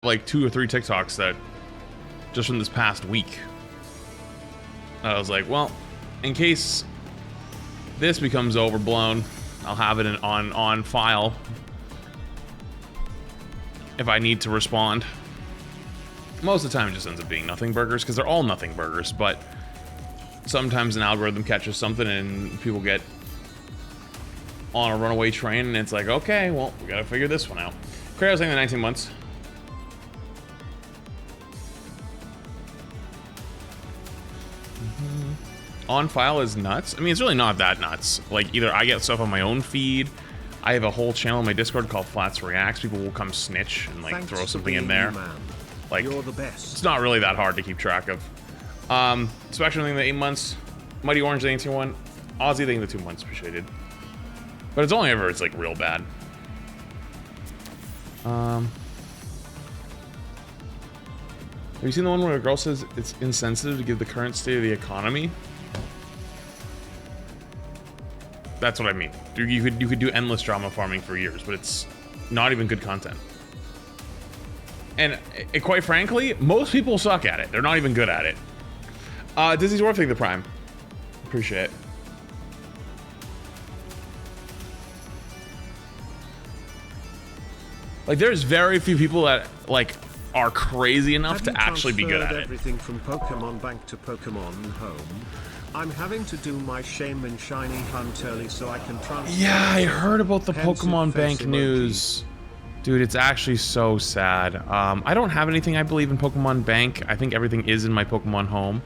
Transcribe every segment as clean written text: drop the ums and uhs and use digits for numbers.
like 2 or 3 TikToks that just from this past week. I was like, well, in case this becomes overblown, I'll have it on file if I need to respond. Most of the time it just ends up being nothing burgers because they're all nothing burgers, but sometimes an algorithm catches something and people get on a runaway train and it's like, okay, well, we gotta figure this one out. Crayo's saying the 19 months. On file is nuts. I mean, it's really not that nuts. Like, either I get stuff on my own feed, I have a whole channel on my Discord called Flats Reacts. People will come snitch and like throw something in there. Like, you're the best. It's not really that hard to keep track of. Spectrum, I think the 8 months. Mighty Orange, I think the 1. Aussie, I think the 2 months appreciated. But it's only ever it's like real bad. Have you seen the one where a girl says it's insensitive to give the current state of the economy? That's what I mean. You could do endless drama farming for years, but it's not even good content. And quite frankly, most people suck at it. They're not even good at it. Disney's worth the Prime. Appreciate it. Like, there's very few people that like are crazy enough to actually be good at it. Everything from Pokemon Bank to Pokemon Home. I'm having to do my Shaman Shiny Hunt early so I can transfer. Yeah, I heard about the Pokemon Bank news. Dude, it's actually so sad. I don't have anything, I believe, in Pokemon Bank. I think everything is in my Pokemon Home.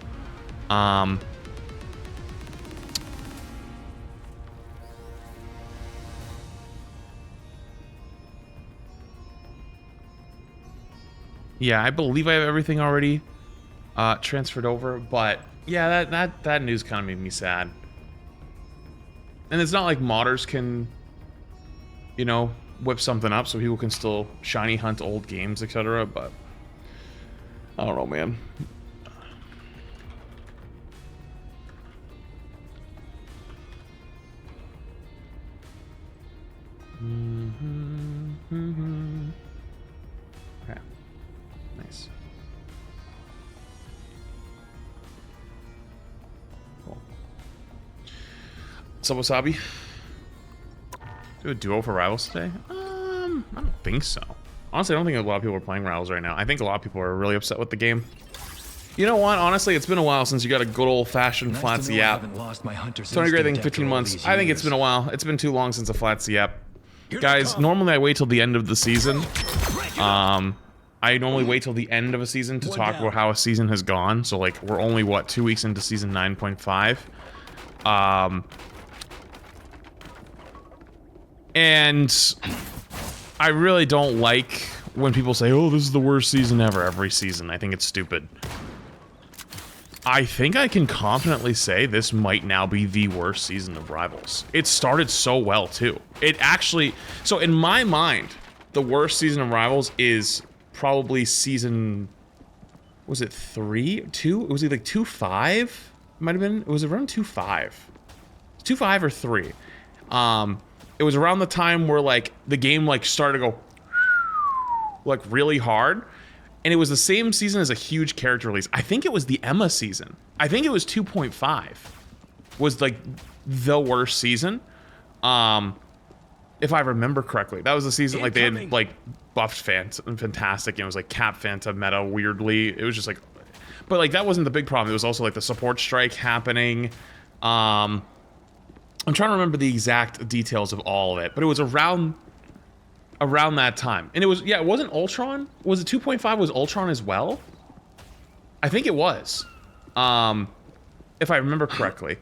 Yeah, I believe I have everything already transferred over, but yeah, that news kind of made me sad. And it's not like modders can, you know, whip something up so people can still shiny hunt old games, etc. But I don't know, man. Okay. Nice. Cool. What's up, Wasabi? Do a duo for Rivals today? I don't think so. Honestly, I don't think a lot of people are playing Rivals right now. I think a lot of people are really upset with the game. You know what? Honestly, it's been a while since you got a good old-fashioned Flatsy app. Tony Gray, I think 15 months. I think it's been a while. It's been too long since a Flatsy app. Guys, normally I wait till the end of the season. I normally wait till the end of a season to talk about how a season has gone. So, like, we're only, what, 2 weeks into season 9.5. And I really don't like when people say, oh, this is the worst season ever, every season. I think it's stupid. I think I can confidently say this might now be the worst season of Rivals. It started so well, too. It actually... So, in my mind, the worst season of Rivals is probably season... Was it 3? 2? It was either like 2.5? It might have been... It was around 2.5. 2.5 or 3. It was around the time where, like, the game, like, started to go... like, really hard. And it was the same season as a huge character release. I think it was the Emma season. I think it was 2.5. Was, like, the worst season. If I remember correctly. That was the season, like, they had, like, buffed Fantastic. And it was, like, Cap Fanta meta weirdly. It was just, like... But, like, that wasn't the big problem. It was also, like, the support strike happening. I'm trying to remember the exact details of all of it. But it was around that time. And it was, yeah, it wasn't Ultron. Was it 2.5 was Ultron as well? I think it was. If I remember correctly.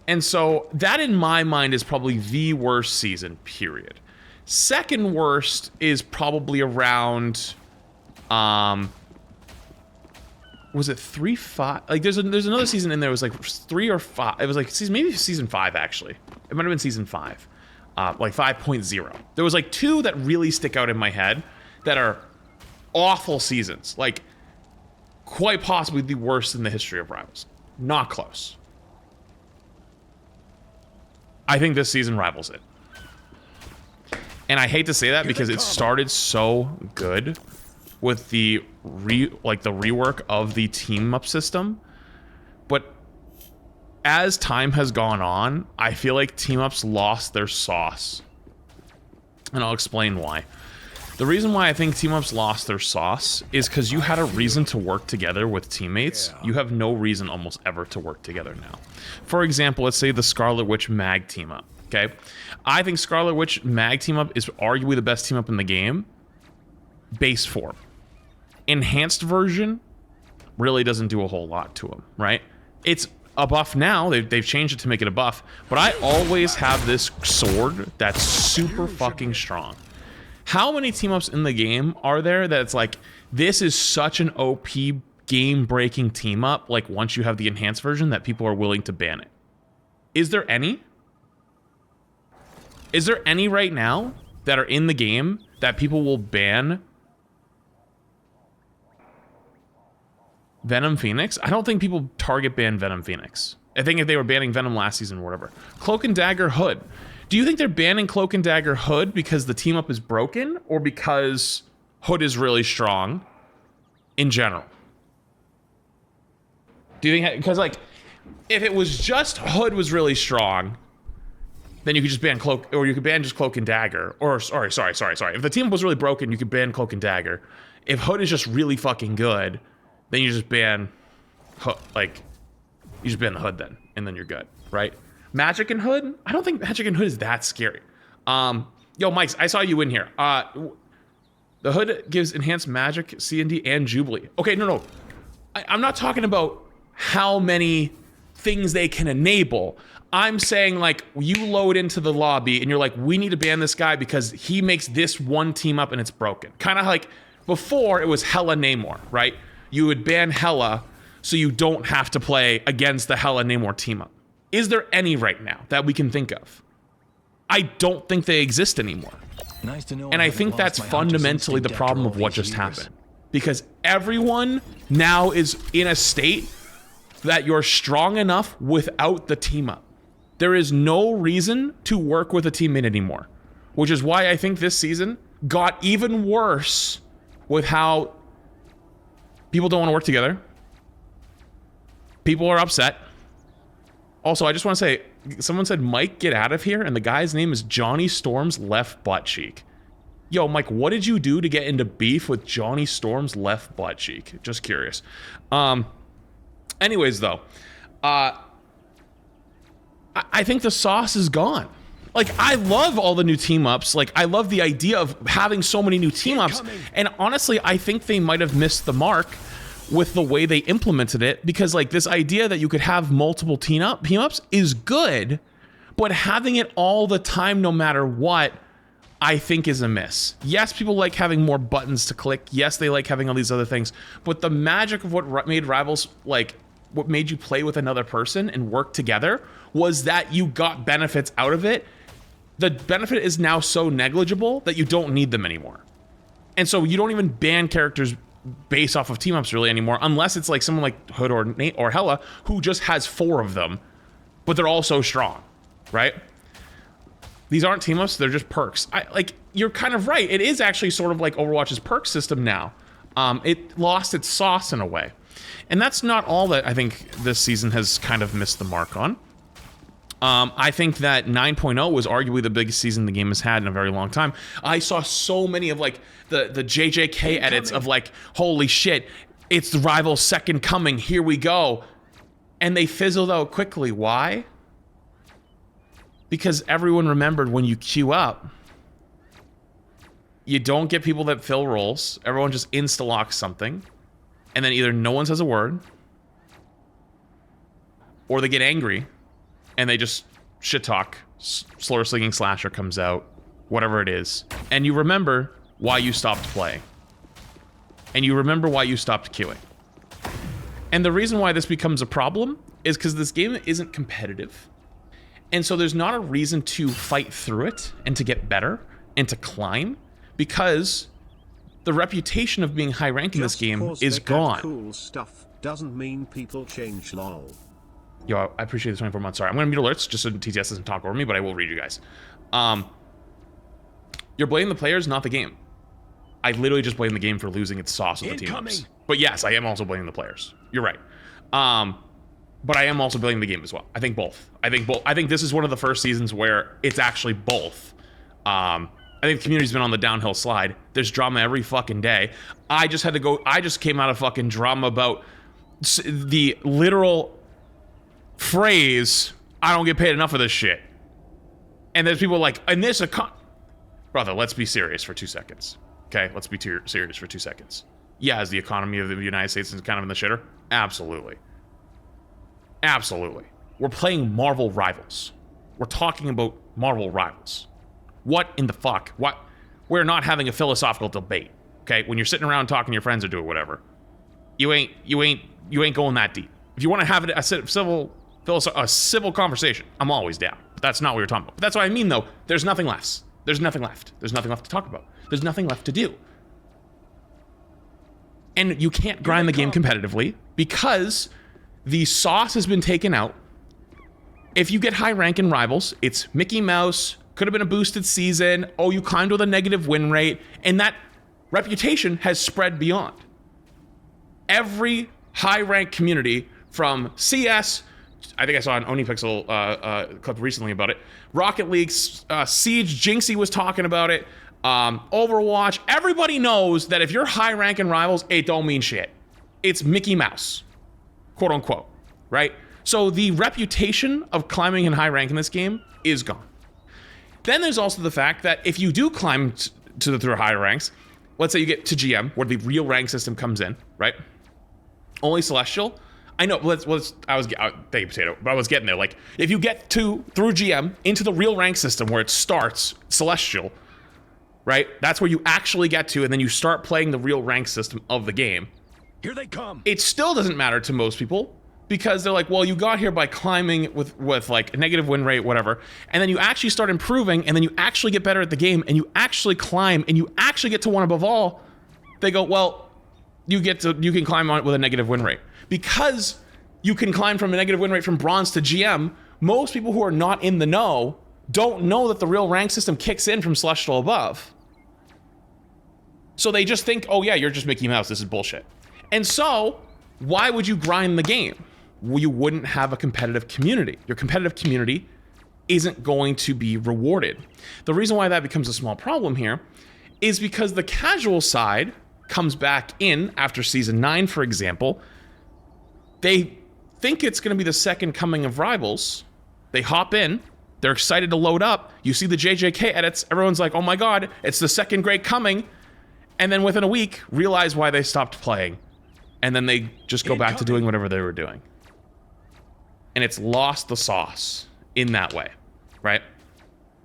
And so that in my mind is probably the worst season, period. Second worst is probably around, was it 3-5? Like there's another season in there, it was like 3 or 5. It was like maybe season 5 actually. It might have been season 5. Like 5.0. There was like 2 that really stick out in my head that are awful seasons. Like, quite possibly the worst in the history of Rivals. Not close. I think this season rivals it. And I hate to say that because it started so good. with the rework of the team up system, but as time has gone on, I feel like team ups lost their sauce. And I'll explain why. The reason why I think team ups lost their sauce is because you had a reason to work together with teammates. You have no reason almost ever to work together now. For example, let's say the Scarlet Witch Mag team up, okay? I think Scarlet Witch Mag team up is arguably the best team up in the game. Base form. Enhanced version really doesn't do a whole lot to them, right? It's a buff now. They've changed it to make it a buff, but I always have this sword that's super fucking strong. How many team-ups in the game are there that's like, this is such an OP game-breaking team-up, like once you have the enhanced version, that people are willing to ban it? Is there any? Is there any right now that are in the game that people will ban Venom Phoenix? I don't think people target ban Venom Phoenix. I think if they were banning Venom last season or whatever. Cloak and Dagger Hood. Do you think they're banning Cloak and Dagger Hood because the team up is broken, or because Hood is really strong in general? Do you think, because like, if it was just Hood was really strong, then you could just ban Cloak, or you could ban just Cloak and Dagger, or sorry. If the team up was really broken, you could ban Cloak and Dagger. If Hood is just really fucking good, then you just ban, like, you just ban the Hood then, and then you're good, right? Magic and Hood? I don't think Magic and Hood is that scary. Yo, Mike, I saw you in here. The Hood gives enhanced magic, C&D, and Jubilee. Okay, no. I'm not talking about how many things they can enable. I'm saying, like, you load into the lobby and you're like, we need to ban this guy because he makes this one team up and it's broken. Kind of like before it was Hela Namor, right? You would ban Hela so you don't have to play against the Hela Namor team up. Is there any right now that we can think of? I don't think they exist anymore. Nice to know. And I think that's fundamentally the problem of what just happened. Because everyone now is in a state that you're strong enough without the team up. There is no reason to work with a teammate anymore. Which is why I think this season got even worse with how people don't want to work together. People are upset. Also, I just want to say, someone said, Mike, get out of here, and the guy's name is Johnny Storm's left butt cheek. Yo, Mike, what did you do to get into beef with Johnny Storm's left butt cheek? Just curious. Anyways, though, I think the sauce is gone. Like, I love all the new team-ups. Like, I love the idea of having so many new team-ups. And honestly, I think they might have missed the mark with the way they implemented it, because like this idea that you could have multiple team-ups is good, but having it all the time no matter what, I think is a miss. Yes, people like having more buttons to click. Yes, they like having all these other things, but the magic of what made Rivals, like what made you play with another person and work together, was that you got benefits out of it. The benefit is now so negligible that you don't need them anymore. And so you don't even ban characters based off of team-ups really anymore, unless it's like someone like Hood or Nate or Hela, who just has 4 of them, but they're all so strong, right? These aren't team-ups, they're just perks. Like, you're kind of right. It is actually sort of like Overwatch's perk system now. It lost its sauce in a way. And that's not all that I think this season has kind of missed the mark on. I think that 9.0 was arguably the biggest season the game has had in a very long time. I saw so many of like the JJK edits of like, holy shit, it's the Rival's second coming, here we go. And they fizzled out quickly. Why? Because everyone remembered when you queue up, you don't get people that fill roles. Everyone just insta-locks something. And then either no one says a word, or they get angry, and they just shit talk. Slur Slinging Slasher comes out, whatever it is. And you remember why you stopped playing. And you remember why you stopped queuing. And the reason why this becomes a problem is because this game isn't competitive. And so there's not a reason to fight through it and to get better and to climb, because the reputation of being high ranked in this game is gone. Cool stuff doesn't mean people change, lol. Yo, I appreciate the 24 months. Sorry, I'm going to mute alerts just so TTS doesn't talk over me, but I will read you guys. You're blaming the players, not the game. I literally just blame the game for losing its sauce with the team-ups. But yes, I am also blaming the players. You're right. But I am also blaming the game as well. I think both. I think this is one of the first seasons where it's actually both. I think the community's been on the downhill slide. There's drama every fucking day. I just came out of fucking drama about the literal phrase, I don't get paid enough for this shit. And there's people like, and this brother, let's be serious for 2 seconds. Okay, let's be serious for 2 seconds. Yeah, is the economy of the United States kind of in the shitter? Absolutely. Absolutely. We're playing Marvel Rivals. We're talking about Marvel Rivals. What in the fuck? What? We're not having a philosophical debate. Okay, when you're sitting around talking to your friends or doing whatever, you ain't going that deep. If you want to have a civil conversation, I'm always down. But that's not what we're talking about. But that's what I mean, though. There's nothing left. There's nothing left. There's nothing left to talk about. There's nothing left to do. And you can't grind the game competitively because the sauce has been taken out. If you get high rank in Rivals, it's Mickey Mouse, could have been a boosted season, oh, you climbed with a negative win rate, and that reputation has spread beyond. Every high rank community from CS, I think I saw an OniPixel clip recently about it, Rocket League, Siege, Jinxie was talking about it, Overwatch, everybody knows that if you're high rank in Rivals, it don't mean shit. It's Mickey Mouse, quote unquote, right? So the reputation of climbing in high rank in this game is gone. Then there's also the fact that if you do climb through higher ranks, let's say you get to GM, where the real rank system comes in, right? Only Celestial. I know, thank you, Potato, but I was getting there. Like, if you get through GM into the real rank system where it starts Celestial, right? That's where you actually get to, and then you start playing the real rank system of the game. Here they come. It still doesn't matter to most people because they're like, well, you got here by climbing with like a negative win rate, whatever, and then you actually start improving, and then you actually get better at the game, and you actually climb, and you actually get to one above all. They go, well, you can climb on it with a negative win rate. Because you can climb from a negative win rate from bronze to GM, most people who are not in the know don't know that the real rank system kicks in from Celestial above. So they just think, oh yeah, you're just Mickey Mouse, this is bullshit. And so, why would you grind the game? Well, you wouldn't have a competitive community. Your competitive community isn't going to be rewarded. The reason why that becomes a small problem here is because the casual side comes back in after Season 9, for example. They think it's going to be the second coming of Rivals. They hop in. They're excited to load up. You see the JJK edits. Everyone's like, oh my god, it's the second great coming. And then within a week, realize why they stopped playing. And then they just go back to doing whatever they were doing. And it's lost the sauce in that way, right?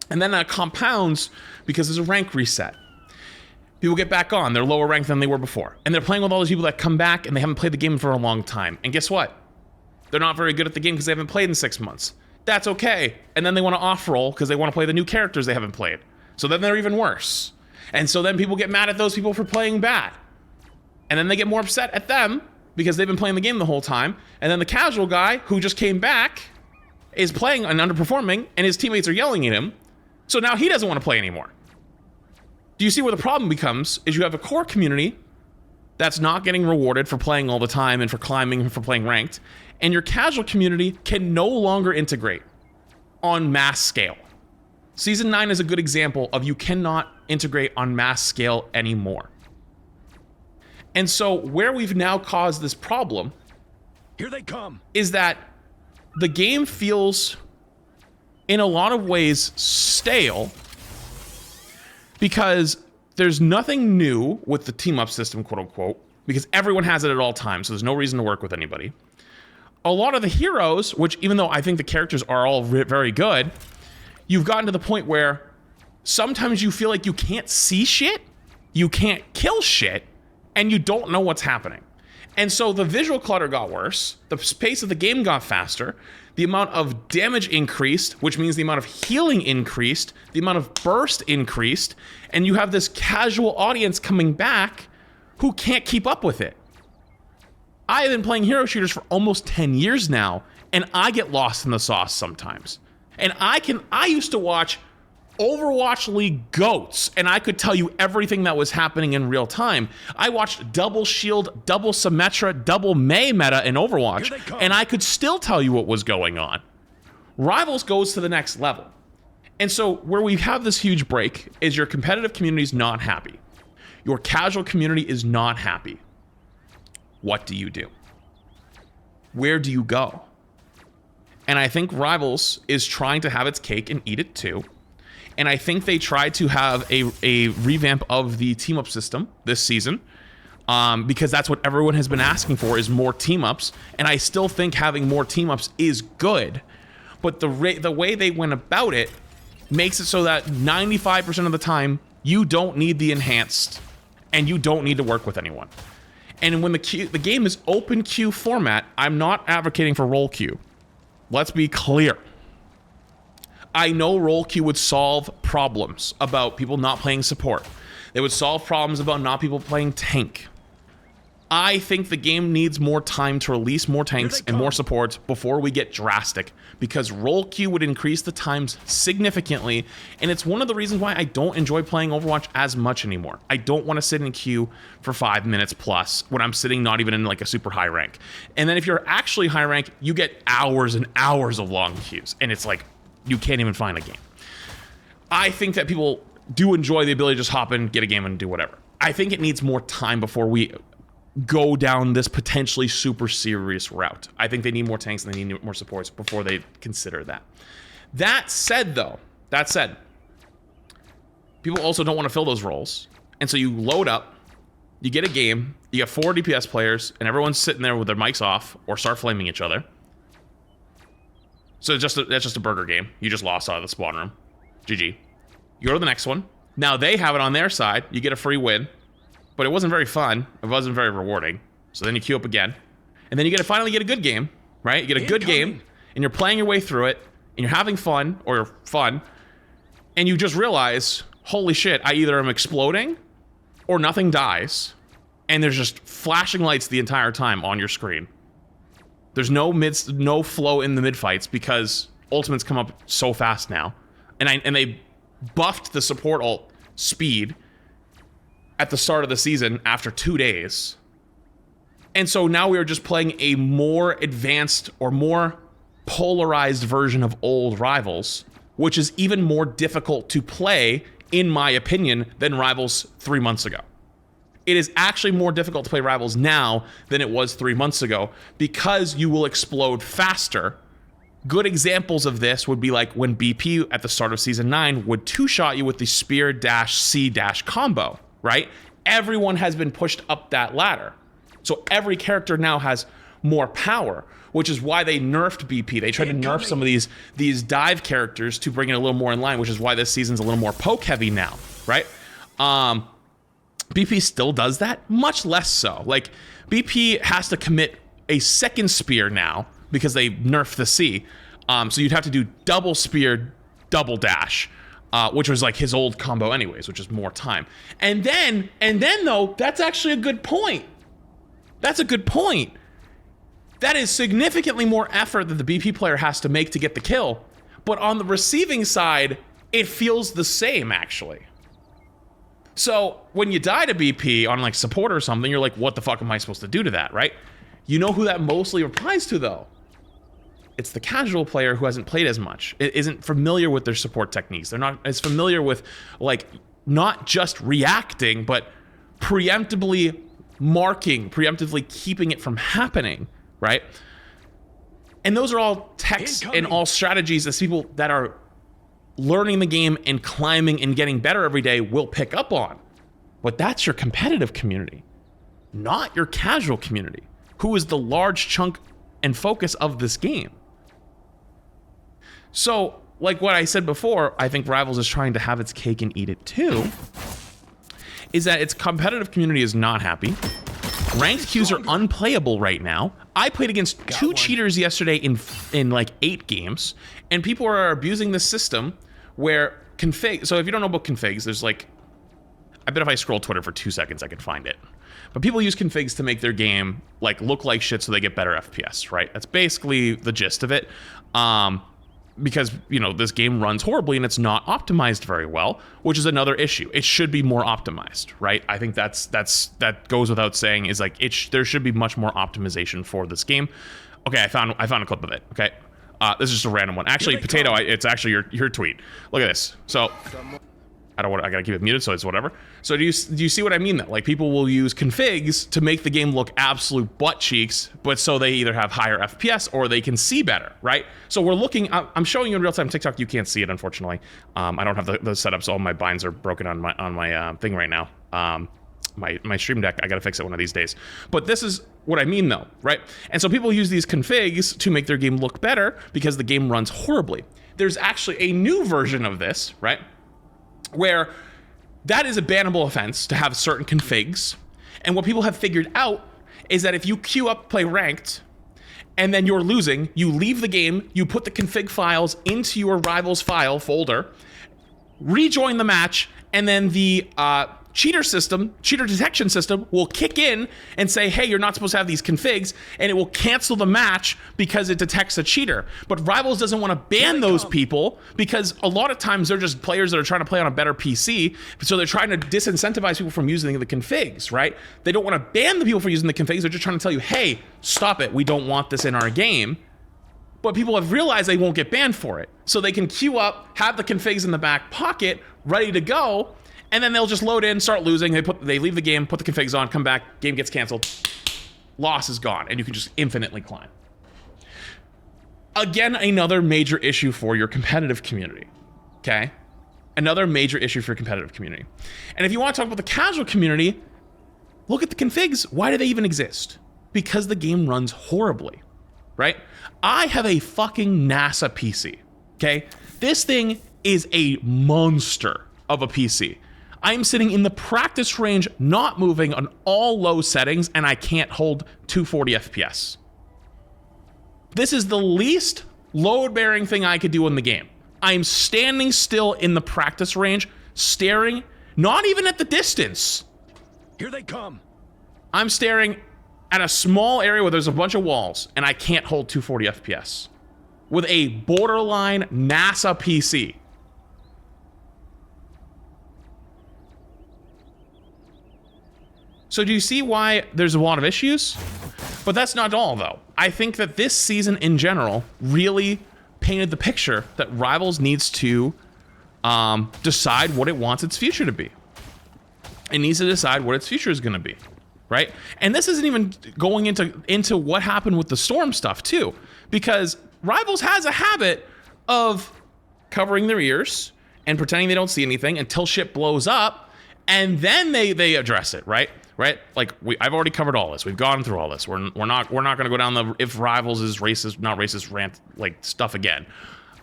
And then that compounds because there's a rank reset. People get back on, they're lower ranked than they were before. And they're playing with all those people that come back and they haven't played the game for a long time. And guess what? They're not very good at the game because they haven't played in 6 months. That's okay. And then they want to off-roll because they want to play the new characters they haven't played. So then they're even worse. And so then people get mad at those people for playing bad. And then they get more upset at them because they've been playing the game the whole time. And then the casual guy who just came back is playing and underperforming, and his teammates are yelling at him. So now he doesn't want to play anymore. Do you see where the problem becomes? Is you have a core community that's not getting rewarded for playing all the time and for climbing and for playing ranked, and your casual community can no longer integrate on mass scale. Season 9 is a good example of you cannot integrate on mass scale anymore. And so where we've now caused this problem, here they come, is that the game feels in a lot of ways stale because there's nothing new with the team up system, quote unquote, because everyone has it at all times, so there's no reason to work with anybody. A lot of the heroes, which even though I think the characters are all very good, you've gotten to the point where sometimes you feel like you can't see shit, you can't kill shit, and you don't know what's happening. And so the visual clutter got worse, the pace of the game got faster, the amount of damage increased, which means the amount of healing increased, the amount of burst increased, and you have this casual audience coming back who can't keep up with it. I have been playing hero shooters for almost 10 years now, and I get lost in the sauce sometimes. And I used to watch Overwatch League goats, and I could tell you everything that was happening in real time. I watched double shield, double Symmetra, double Mei meta in Overwatch, and I could still tell you what was going on. Rivals goes to the next level. And so where we have this huge break is your competitive community is not happy. Your casual community is not happy. What do you do? Where do you go? And I think Rivals is trying to have its cake and eat it too. And I think they tried to have a revamp of the team-up system this season, because that's what everyone has been asking for, is more team-ups. And I still think having more team-ups is good. But the way they went about it makes it so that 95% of the time, you don't need the enhanced, and you don't need to work with anyone. And when the game is open queue format, I'm not advocating for role queue. Let's be clear. I know role queue would solve problems about people not playing support. They would solve problems about not people playing tank. I think the game needs more time to release more tanks and more supports before we get drastic, because role queue would increase the times significantly, and it's one of the reasons why I don't enjoy playing Overwatch as much anymore. I don't want to sit in queue for 5 minutes plus when I'm sitting not even in like a super high rank. And then if you're actually high rank, you get hours and hours of long queues, and it's like, you can't even find a game. I think that people do enjoy the ability to just hop in, get a game, and do whatever. I think it needs more time before we go down this potentially super serious route. I think they need more tanks and they need more supports before they consider that. That said, people also don't want to fill those roles. And so you load up, you get a game, you get 4 DPS players, and everyone's sitting there with their mics off or start flaming each other. So that's just a burger game. You just lost out of the spawn room. GG. You go to the next one. Now they have it on their side. You get a free win. But it wasn't very fun. It wasn't very rewarding. So then you queue up again. And then you finally get a good game, right? You get a good game, and you're playing your way through it, and you're having fun, and you just realize, holy shit, I either am exploding, or nothing dies, and there's just flashing lights the entire time on your screen. There's no flow in the mid fights because ultimates come up so fast now, and they buffed the support ult speed at the start of the season after 2 days, and so now we are just playing a more advanced or more polarized version of old Rivals, which is even more difficult to play, in my opinion, than Rivals 3 months ago. It is actually more difficult to play Rivals now than it was 3 months ago because you will explode faster. Good examples of this would be like when BP at the start of Season 9 would two-shot you with the spear-C- combo, right? Everyone has been pushed up that ladder. So every character now has more power, which is why they nerfed BP. They tried to nerf some of these dive characters to bring it a little more in line, which is why this season's a little more poke-heavy now, right? BP still does that, much less so. Like, BP has to commit a second spear now because they nerfed the C. So you'd have to do double spear, double dash, which was like his old combo anyways, which is more time. And then though, that's actually a good point. That's a good point. That is significantly more effort that the BP player has to make to get the kill. But on the receiving side, it feels the same, actually. So when you die to BP on like support or something, you're like, what the fuck am I supposed to do to that, right? You know who that mostly applies to, though? It's the casual player who hasn't played as much. It isn't familiar with their support techniques. They're not as familiar with, like, not just reacting, but preemptively marking, preemptively keeping it from happening, right? And those are all techs and all strategies that people that are learning the game and climbing and getting better every day will pick up on. But that's your competitive community, not your casual community, who is the large chunk and focus of this game. So, like what I said before, I think Rivals is trying to have its cake and eat it too, is that its competitive community is not happy. Ranked queues are unplayable right now. I played against two cheaters yesterday in like 8 games, and people are abusing this system where config. So if you don't know about configs, there's like, I bet if I scroll Twitter for 2 seconds, I can find it. But people use configs to make their game like look like shit so they get better FPS, right? That's basically the gist of it. because, you know, this game runs horribly and it's not optimized very well, which is another issue. It should be more optimized, right? I think that goes without saying, is like there should be much more optimization for this game. Okay, I found a clip of it. Okay, this is just a random one. Actually, Potato, it's actually your tweet. Look at this. So I gotta keep it muted, so it's whatever. So do you see what I mean though? Like, people will use configs to make the game look absolute butt cheeks, but so they either have higher FPS or they can see better, right? So we're looking, I'm showing you in real time TikTok. You can't see it, unfortunately. I don't have the setup, so all my binds are broken on my thing right now. My stream deck, I gotta fix it one of these days. But this is what I mean though, right? And so people use these configs to make their game look better because the game runs horribly. There's actually a new version of this, right? Where that is a bannable offense to have certain configs. And what people have figured out is that if you queue up play ranked and then you're losing, you leave the game, you put the config files into your rivals file folder, rejoin the match, and then the cheater detection system will kick in and say, hey, you're not supposed to have these configs, and it will cancel the match because it detects a cheater. But Rivals doesn't want to ban those people because a lot of times they're just players that are trying to play on a better PC, so they're trying to disincentivize people from using the configs, right? They don't want to ban the people for using the configs, they're just trying to tell you, hey, stop it, we don't want this in our game. But people have realized they won't get banned for it. So they can queue up, have the configs in the back pocket, ready to go, and then they'll just load in, start losing. They leave the game, put the configs on, come back, game gets canceled. Loss is gone, and you can just infinitely climb. Again, another major issue for your competitive community, okay? Another major issue for your competitive community. And if you want to talk about the casual community, look at the configs. Why do they even exist? Because the game runs horribly, right? I have a fucking NASA PC, okay? This thing is a monster of a PC. I am sitting in the practice range, not moving on all low settings, and I can't hold 240 FPS. This is the least load-bearing thing I could do in the game. I'm standing still in the practice range, staring, not even at the distance. Here they come. I'm staring at a small area where there's a bunch of walls, and I can't hold 240 FPS. With a borderline NASA PC. So do you see why there's a lot of issues? But that's not all, though. I think that this season in general really painted the picture that Rivals needs to decide what it wants its future to be. It needs to decide what its future is going to be, right? And this isn't even going into what happened with the Storm stuff, too. Because Rivals has a habit of covering their ears and pretending they don't see anything until shit blows up, and then they address it, right? Right? Like, I've already covered all this. We've gone through all this. We're not going to go down the if Rivals is racist, not racist rant like stuff again.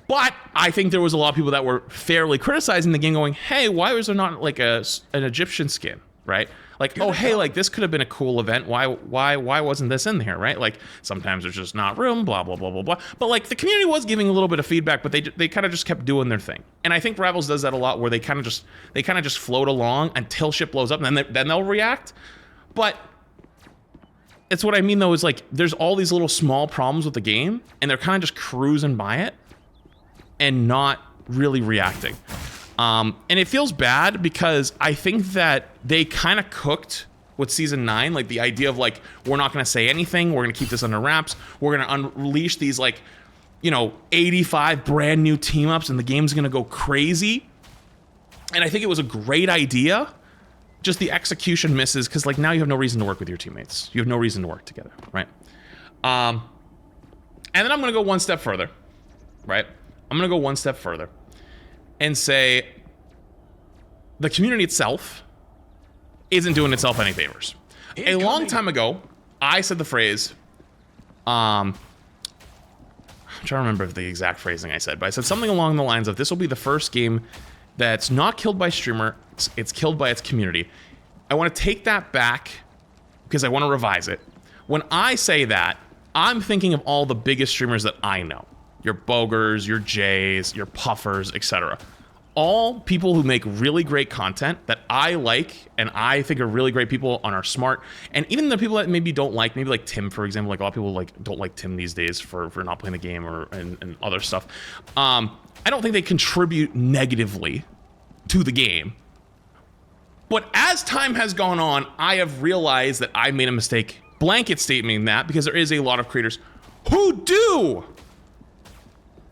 But I think there was a lot of people that were fairly criticizing the game, going, "Hey, why was there not like an Egyptian skin?" Right? Like, oh, hey, like this could have been a cool event. Why wasn't this in here? Right? Like, sometimes there's just not room. Blah blah blah blah blah. But like, the community was giving a little bit of feedback, but they kind of just kept doing their thing. And I think Rivals does that a lot, where they kind of just float along until shit blows up, and then they'll react. But it's what I mean though, is like there's all these little small problems with the game, and they're kind of just cruising by it and not really reacting. And it feels bad because I think that they kind of cooked with season 9, like the idea of like, we're not going to say anything, we're going to keep this under wraps, we're going to unleash these like, you know, 85 brand new team ups and the game's going to go crazy. And I think it was a great idea. Just the execution misses because like now you have no reason to work with your teammates. You have no reason to work together, right? And then I'm going to go one step further, right? I'm going to go one step further and say the community itself isn't doing itself any favors. A long time ago, I said the phrase, I'm trying to remember the exact phrasing I said, but I said something along the lines of, this will be the first game that's not killed by streamer, it's killed by its community. I want to take that back because I want to revise it. When I say that, I'm thinking of all the biggest streamers that I know. Your Bogers, your Jays, your Puffers, etc. all people who make really great content that I like and I think are really great people and are smart. And even the people that maybe don't like, maybe like Tim, for example, like a lot of people like don't like Tim these days for not playing the game and other stuff. I don't think they contribute negatively to the game. But as time has gone on, I have realized that I made a mistake blanket stating that, because there is a lot of creators who do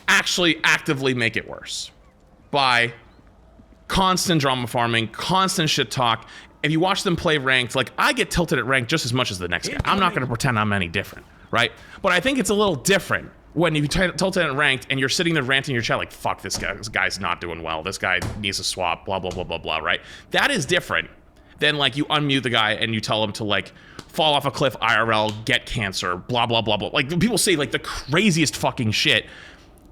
actually actively make it worse by constant drama farming, constant shit talk. If you watch them play ranked, like, I get tilted at ranked just as much as the next guy. I'm not going to pretend I'm any different, right? But I think it's a little different when you tilt it at ranked and you're sitting there ranting in your chat like, fuck, this guy's not doing well. This guy needs to swap, blah, blah, blah, blah, blah, right? That is different than, like, you unmute the guy and you tell him to, like, fall off a cliff IRL, get cancer, blah, blah, blah, blah. Like, people say, like, the craziest fucking shit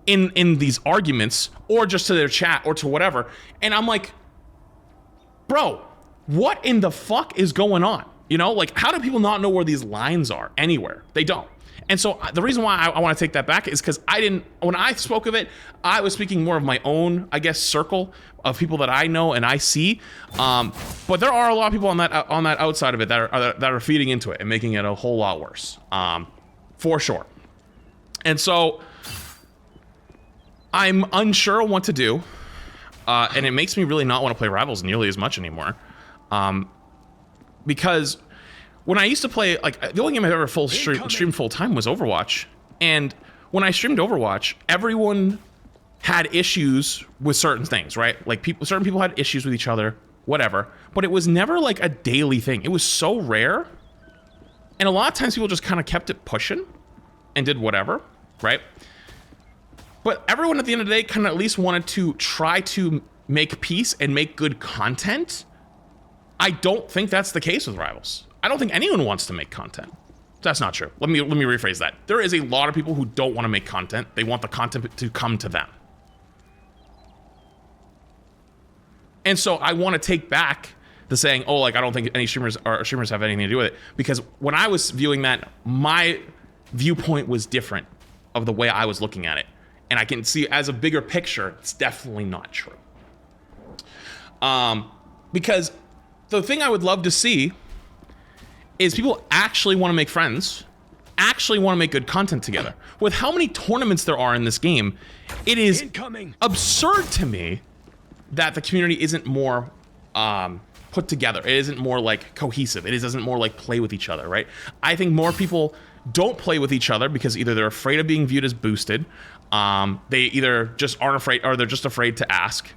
in these arguments, or just to their chat or to whatever. And I'm like, bro, what in the fuck is going on? You know, like, how do people not know where these lines are anywhere? They don't. And so the reason why I want to take that back is because when I spoke of it, I was speaking more of my own, I guess, circle of people that I know and I see. But there are a lot of people on that outside of it that are feeding into it and making it a whole lot worse, for sure. And so I'm unsure what to do, and it makes me really not want to play Rivals nearly as much anymore, because when I used to play, like, the only game I've ever streamed full time was Overwatch. And when I streamed Overwatch, everyone had issues with certain things, right? Like, certain people had issues with each other, whatever. But it was never like a daily thing. It was so rare. And a lot of times people just kind of kept it pushing and did whatever, right? But everyone at the end of the day kind of at least wanted to try to make peace and make good content. I don't think that's the case with Rivals. I don't think anyone wants to make content. That's not true. Let me rephrase that. There is a lot of people who don't want to make content. They want the content to come to them. And so I want to take back the saying, oh, like, I don't think any streamers have anything to do with it. Because when I was viewing that, my viewpoint was different of the way I was looking at it. And I can see, as a bigger picture, it's definitely not true. Because the thing I would love to see is people actually want to make friends, actually want to make good content together. With how many tournaments there are in this game, it is absurd to me that the community isn't more put together. It isn't more, like, cohesive. It isn't more like play with each other, right? I think more people don't play with each other because either they're afraid of being viewed as boosted, they either just aren't afraid, or they're just afraid to ask,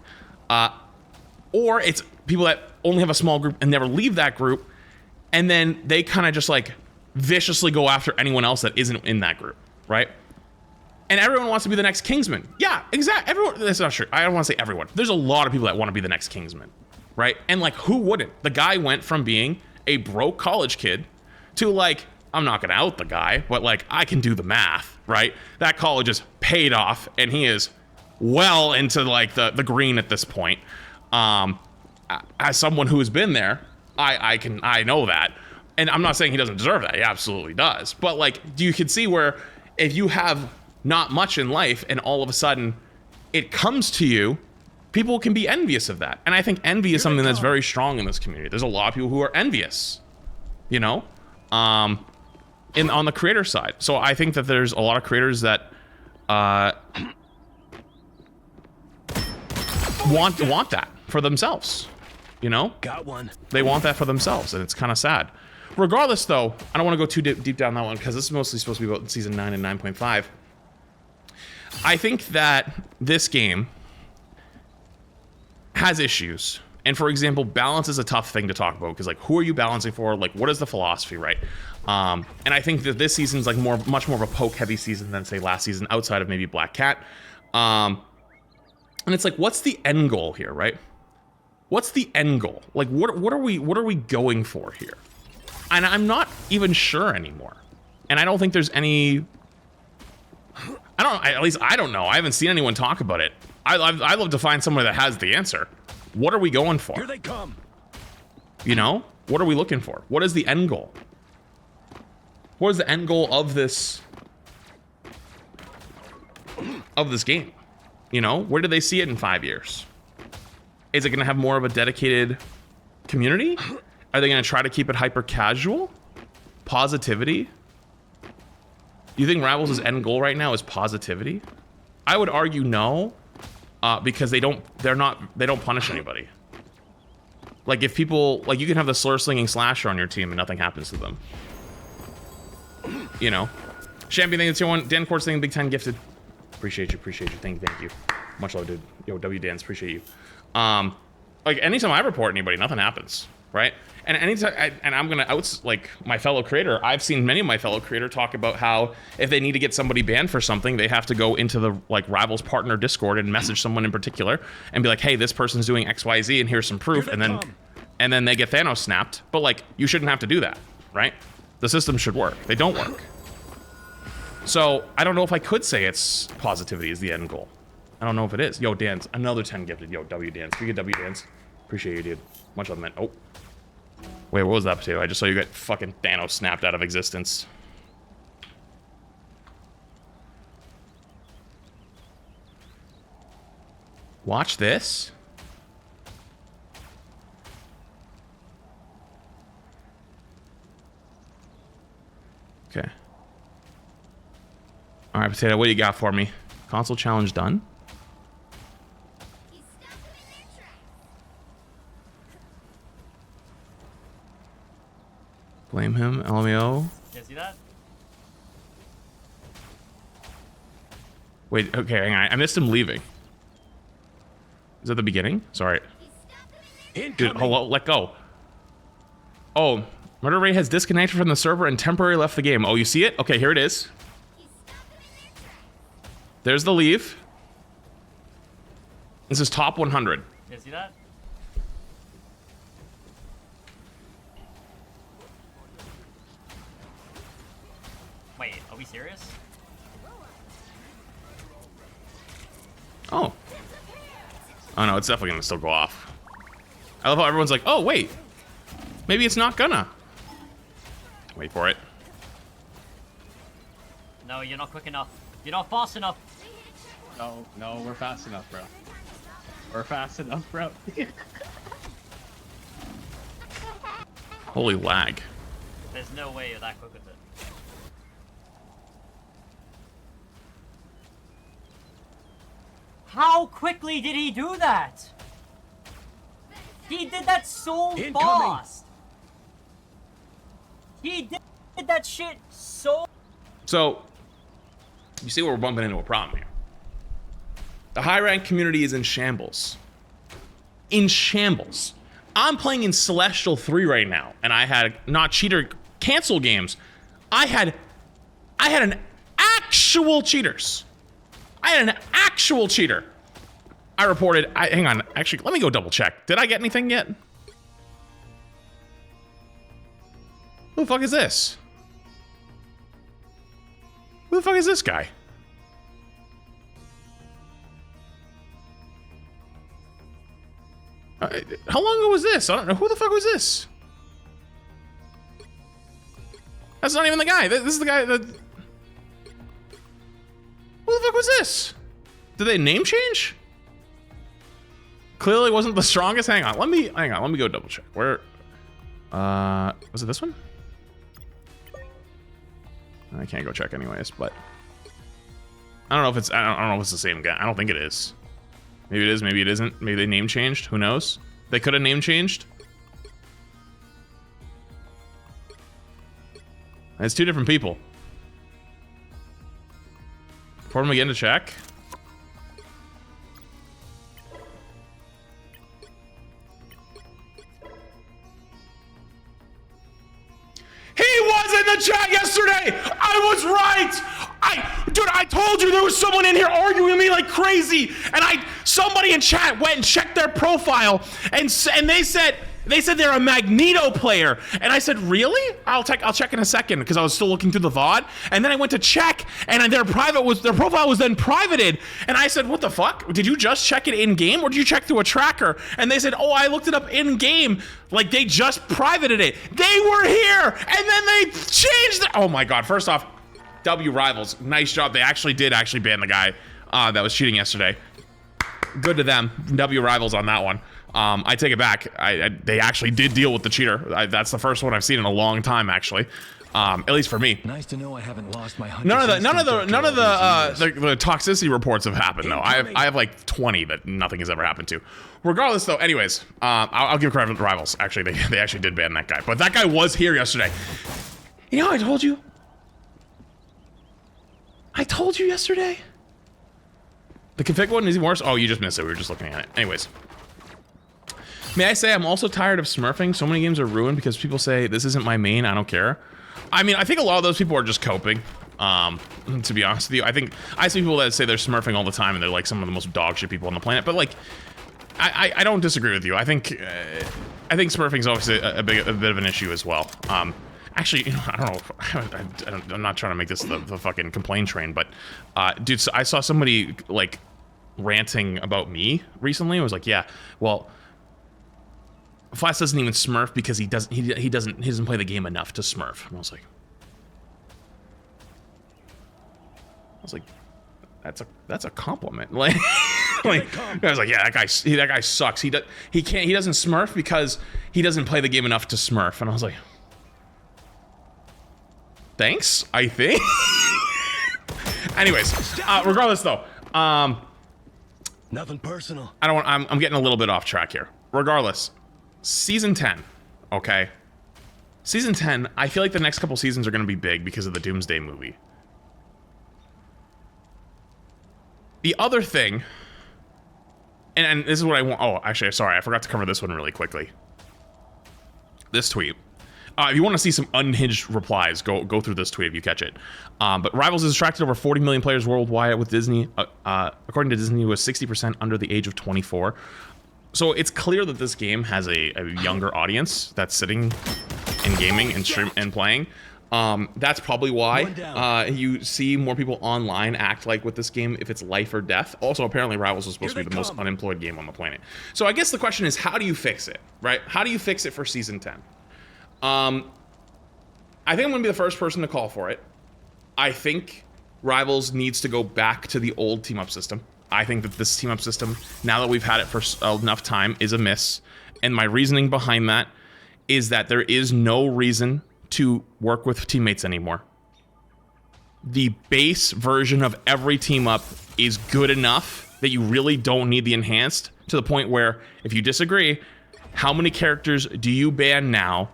or it's people that only have a small group and never leave that group, and then they kind of just, like, viciously go after anyone else that isn't in that group, right? And everyone wants to be the next Kingsman. Yeah, exactly. Everyone. That's not true. I don't want to say everyone. There's a lot of people that want to be the next Kingsman, right? And, like, who wouldn't? The guy went from being a broke college kid to, like, I'm not going to out the guy, but, like, I can do the math, right? That college is paid off, and he is well into, like, the green at this point. As someone who has been there, I know that. And I'm not saying he doesn't deserve that. He absolutely does. But, like, you can see where if you have not much in life and all of a sudden it comes to you, people can be envious of that. And I think envy is something that's very strong in this community. There's a lot of people who are envious, you know, on the creator side. So I think that there's a lot of creators that want that for themselves. You know? Got one. They want that for themselves, and it's kind of sad. Regardless, though, I don't want to go too deep down that one, because this is mostly supposed to be about Season 9 and 9.5. I think that this game has issues. And, for example, balance is a tough thing to talk about, because, like, who are you balancing for? Like, what is the philosophy, right? And I think that this season's, like, much more of a poke-heavy season than, say, last season, outside of maybe Black Cat. And it's like, what's the end goal here, right? What's the end goal? Like, what are we going for here? And I'm not even sure anymore. And I don't think there's any. At least I don't know. I haven't seen anyone talk about it. I'd love to find someone that has the answer. What are we going for? Here they come. You know, what are we looking for? What is the end goal? What is the end goal of this game? You know, where do they see it in 5 years? Is it going to have more of a dedicated community? Are they going to try to keep it hyper casual? Positivity? You think Rivals' end goal right now is positivity? I would argue no, because they don't punish anybody. Like if people, like you can have the slur slinging slasher on your team and nothing happens to them. You know? Champion thing, it's your one. Dan Court's thing, Big 10 gifted. Appreciate you. Thank you. Much love, dude. Yo, W Dance, appreciate you. Like anytime I report anybody, nothing happens, right? And anytime, like my fellow creator, I've seen many of my fellow creator talk about how if they need to get somebody banned for something, they have to go into the like Rivals partner Discord and message someone in particular and be like, hey, this person's doing X, Y, Z, and here's some proof, and then they get Thanos snapped. But like, you shouldn't have to do that, right? The system should work. They don't work. So I don't know if I could say it's positivity is the end goal. I don't know if it is. Yo, Dance, another 10 gifted. Yo, W Dance. You get W Dance. Appreciate you, dude. Much love, man. Oh. Wait, what was that, Potato? I just saw you get fucking Thanos snapped out of existence. Watch this. Okay. All right, Potato, what do you got for me? Console challenge done? Blame him, LMAO. You see that? Wait, okay, hang on. I missed him leaving. Is that the beginning? Sorry. Dude, hello, let go. Oh, Murder Ray has disconnected from the server and temporarily left the game. Oh, you see it? Okay, here it is. There's the leave. This is top 100. You see that? Wait, are we serious? Oh. Oh no, it's definitely gonna still go off. I love how everyone's like, oh wait, maybe it's not gonna. Wait for it. No, you're not quick enough. You're not fast enough. No, we're fast enough, bro. We're fast enough, bro. Holy lag. There's no way you're that quick with it. How quickly did he do that? He did that so fast. He did that shit so... So, you see we're bumping into a problem here. The high rank community is in shambles. In shambles. I'm playing in Celestial 3 right now, and I had not cheater cancel games. I had an actual cheaters. I had an actual cheater. I reported, hang on, actually, let me go double check. Did I get anything yet? Who the fuck is this? Who the fuck is this guy? How long ago was this? I don't know. Who the fuck was this? That's not even the guy. This is the guy that... Who the fuck was this? Did they name change? Clearly wasn't the strongest. Hang on. Let me go double check. Where... was it this one? I can't go check anyways, but... I don't know if it's... I don't know if it's the same guy. I don't think it is. Maybe it is, maybe it isn't. Maybe they name changed. Who knows? They could have name changed. It's two different people. Report him again to check. He was in the chat yesterday! I was right! Dude, I told you there was someone in here arguing with me like crazy, and somebody in chat went and checked their profile, and they said they're a Magneto player, and I said, really? I'll check in a second, because I was still looking through the VOD, and then I went to check, and their profile was then privated, and I said, what the fuck? Did you just check it in game, or did you check through a tracker? And they said, oh, I looked it up in game, like they just privated it. They were here, and then they changed it. Oh my god! First off, W Rivals, nice job. They actually did ban the guy that was cheating yesterday. Good to them. W Rivals on that one. I take it back. They actually did deal with the cheater. That's the first one I've seen in a long time, actually. At least for me. Nice to know I haven't lost my None of the toxicity reports have happened though. I have like 20 that nothing has ever happened to. Regardless though, anyways, I'll give credit to the Rivals. Actually, they actually did ban that guy, but that guy was here yesterday. You know, I told you. I told you yesterday. The config one is even worse. Oh, you just missed it. We were just looking at it. Anyways. May I say I'm also tired of smurfing. So many games are ruined because people say this isn't my main. I don't care. I mean, I think a lot of those people are just coping. To be honest with you, I see people that say they're smurfing all the time and they're like some of the most dog shit people on the planet. But like, I don't disagree with you. I think smurfing is obviously a bit of an issue as well. Actually, you know, I don't know. I'm not trying to make this the fucking complaint train, but dude, so I saw somebody like ranting about me recently. I was like, yeah, well, Flash doesn't even smurf because he doesn't play the game enough to smurf. And I was like, that's a compliment. Like, I was like, yeah, that guy sucks. He doesn't smurf because he doesn't play the game enough to smurf. And I was like, thanks, I think. Anyways, regardless though, Nothing personal. I'm getting a little bit off track here. Regardless, season 10, okay? Season 10, I feel like the next couple seasons are going to be big because of the Doomsday movie. The other thing, and this is what I want. Oh, actually, sorry, I forgot to cover this one really quickly. This tweet. If you want to see some unhinged replies, go through this tweet if you catch it. But Rivals has attracted over 40 million players worldwide with Disney. According to Disney, was 60% under the age of 24. So it's clear that this game has a younger audience that's sitting and gaming and stream and playing. That's probably why you see more people online act like with this game if it's life or death. Also, apparently Rivals is supposed to be the most unemployed game on the planet. So I guess the question is, how do you fix it, right? How do you fix it for season 10? I think I'm gonna be the first person to call for it. I think Rivals needs to go back to the old team-up system. I think that this team-up system, now that we've had it for enough time, is a miss. And my reasoning behind that is that there is no reason to work with teammates anymore. The base version of every team-up is good enough that you really don't need the enhanced, to the point where, if you disagree, how many characters do you ban now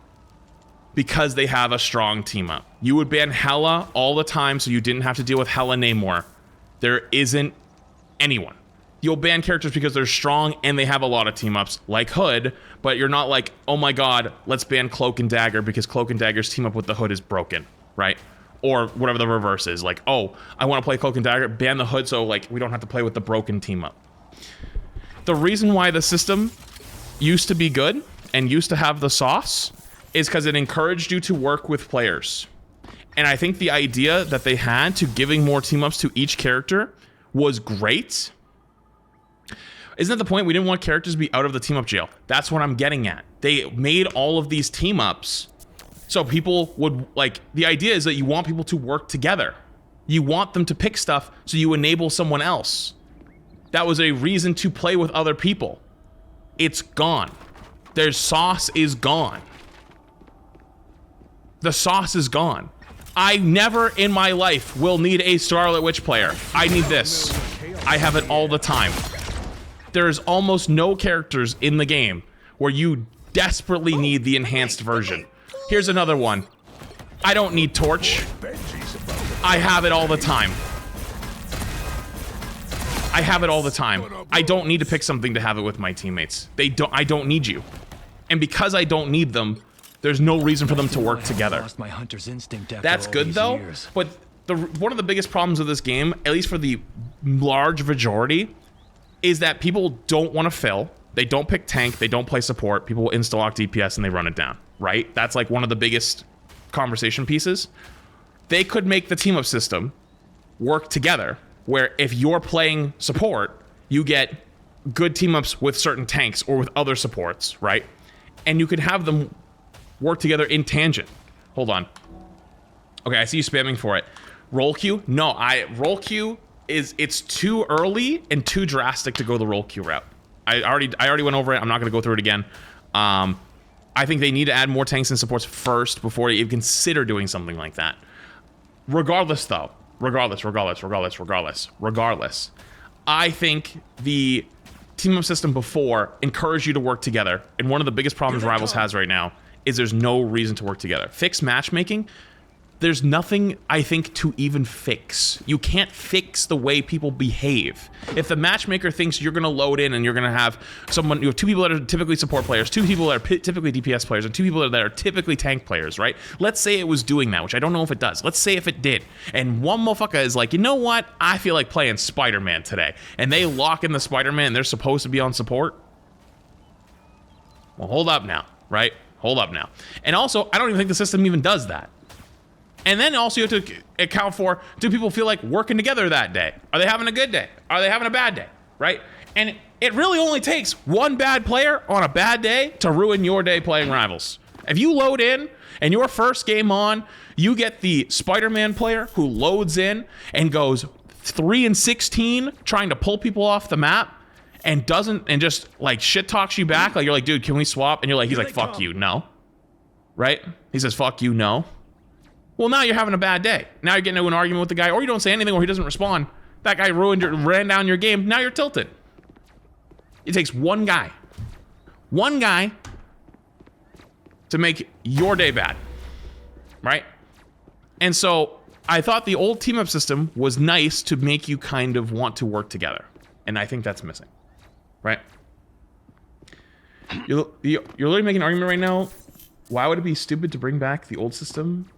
because they have a strong team up? You would ban Hela all the time so you didn't have to deal with Hela Namor. There isn't anyone. You'll ban characters because they're strong and they have a lot of team ups, like Hood, but you're not like, oh my god, let's ban Cloak and Dagger because Cloak and Dagger's team up with the Hood is broken, right? Or whatever the reverse is, like, oh, I want to play Cloak and Dagger, ban the Hood so like we don't have to play with the broken team up. The reason why the system used to be good and used to have the sauce is because it encouraged you to work with players. And I think the idea that they had to giving more team-ups to each character was great. Isn't that the point? We didn't want characters to be out of the team-up jail. That's what I'm getting at. They made all of these team-ups so people would, like, the idea is that you want people to work together. You want them to pick stuff so you enable someone else. That was a reason to play with other people. It's gone. Their sauce is gone. The sauce is gone. I never in my life will need a Scarlet Witch player. I need this. I have it all the time. There is almost no characters in the game where you desperately need the enhanced version. Here's another one. I don't need Torch. I have it all the time. I have it all the time. I don't need to pick something to have it with my teammates. I don't need you. And because I don't need them, there's no reason for them to work together. That's good though, but one of the biggest problems of this game, at least for the large majority, is that people don't want to fill. They don't pick tank, they don't play support, people will insta-lock DPS and they run it down, right? That's like one of the biggest conversation pieces. They could make the team-up system work together, where if you're playing support, you get good team-ups with certain tanks or with other supports, right? And you could have them work together in tangent. Hold on. Okay, I see you spamming for it. Roll queue? No, roll queue it's too early and too drastic to go the roll queue route. I already went over it. I'm not going to go through it again. I think they need to add more tanks and supports first before they even consider doing something like that. Regardless, though, regardless, I think the team-up system before encouraged you to work together, and one of the biggest problems Rivals has right now is there's no reason to work together. Fix matchmaking. There's nothing, I think, to even fix. You can't fix the way people behave. If the matchmaker thinks you're going to load in and you're going to have someone, you have two people that are typically support players, two people that are typically DPS players, and two people that are typically tank players, right? Let's say it was doing that, which I don't know if it does. Let's say if it did. And one motherfucker is like, you know what? I feel like playing Spider-Man today. And they lock in the Spider-Man and they're supposed to be on support. Well, hold up now, right? Hold up now. And also, I don't even think the system even does that. And then also you have to account for, do people feel like working together that day? Are they having a good day? Are they having a bad day, right? And it really only takes one bad player on a bad day to ruin your day playing Rivals. If you load in and your first game on, you get the Spider-Man player who loads in and goes 3-16 trying to pull people off the map and doesn't, and just like shit talks you back. Like you're like, dude, can we swap? And you're like, he's like, fuck you, no. Right? He says, fuck you, no. Well, now you're having a bad day. Now you're getting into an argument with the guy, or you don't say anything, or he doesn't respond. That guy ran down your game. Now you're tilted. It takes one guy to make your day bad, right? And so I thought the old team-up system was nice to make you kind of want to work together, and I think that's missing, right? You're literally making an argument right now. Why would it be stupid to bring back the old system?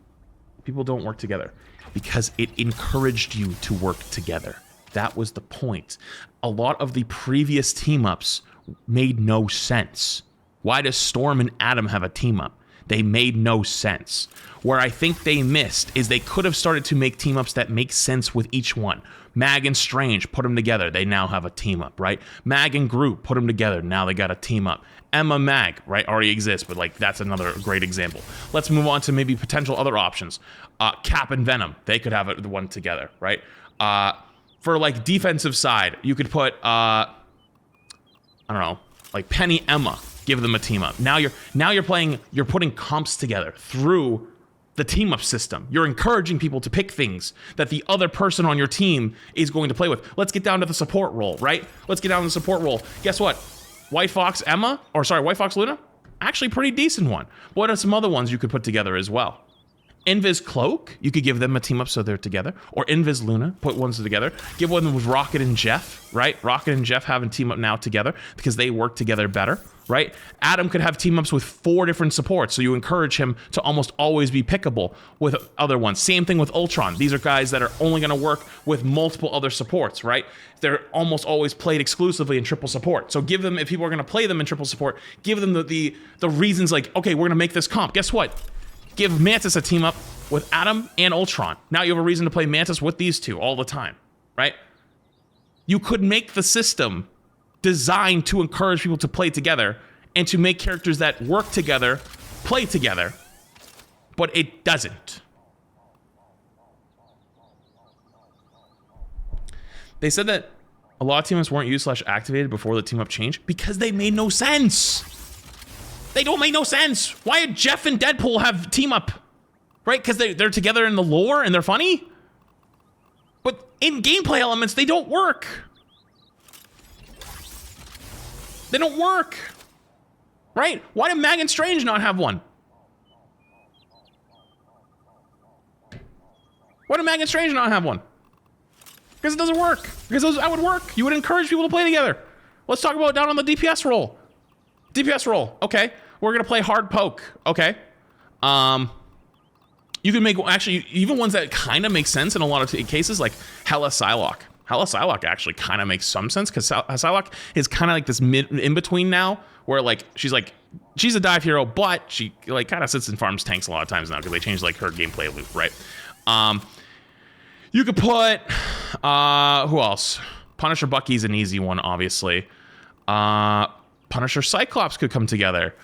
People don't work together because it encouraged you to work together. That was the point. A lot of the previous team-ups made no sense. Why does Storm and Adam have a team-up? They made no sense. Where I think they missed is they could have started to make team-ups that make sense with each one. Mag and Strange, put them together. They now have a team-up, right? Mag and Groot, put them together. Now they got a team-up. Emma Mag, right, already exists, but like that's another great example. Let's move on to maybe potential other options. Cap and Venom, they could have the one together, right? For like defensive side, you could put I don't know, like Penny Emma, give them a team up. Now you're putting comps together through the team up system. You're encouraging people to pick things that the other person on your team is going to play with. Let's get down to the support role, right? Let's get down to the support role. Guess what? White Fox Luna, actually pretty decent one. What are some other ones you could put together as well? Invis Cloak, you could give them a team up so they're together. Or Invis Luna, put ones together. Give one with Rocket and Jeff, right? Rocket and Jeff have a team up now together because they work together better, right? Adam could have team ups with 4 different supports, so you encourage him to almost always be pickable with other ones. Same thing with Ultron. These are guys that are only going to work with multiple other supports, right? They're almost always played exclusively in triple support. So give them, if people are going to play them in triple support, give them the reasons like, okay, we're going to make this comp. Guess what? Give Mantis a team up with Adam and Ultron. Now you have a reason to play Mantis with these two all the time, right? You could make the system designed to encourage people to play together and to make characters that work together play together, but it doesn't. They said that a lot of team-ups weren't used / activated before the team-up change because they made no sense. They don't make no sense. Why did Jeff and Deadpool have team up? Right? Because they're together in the lore and they're funny? But in gameplay elements, they don't work. They don't work. Right? Why did Mag and Strange not have one? Why did Mag and Strange not have one? Because it doesn't work. Because that would work. You would encourage people to play together. Let's talk about down on the DPS role. DPS role. Okay. We're going to play hard poke. Okay. You can make, actually, even ones that kind of make sense in a lot of cases, like Hella Psylocke. Hella Psylocke actually kind of makes some sense, because Psylocke is kind of like this in-between now, where like, she's a dive hero, but she like kind of sits and farms tanks a lot of times now, because they changed like her gameplay loop, right? You could put, who else? Punisher Bucky's an easy one, obviously. Punisher Cyclops could come together.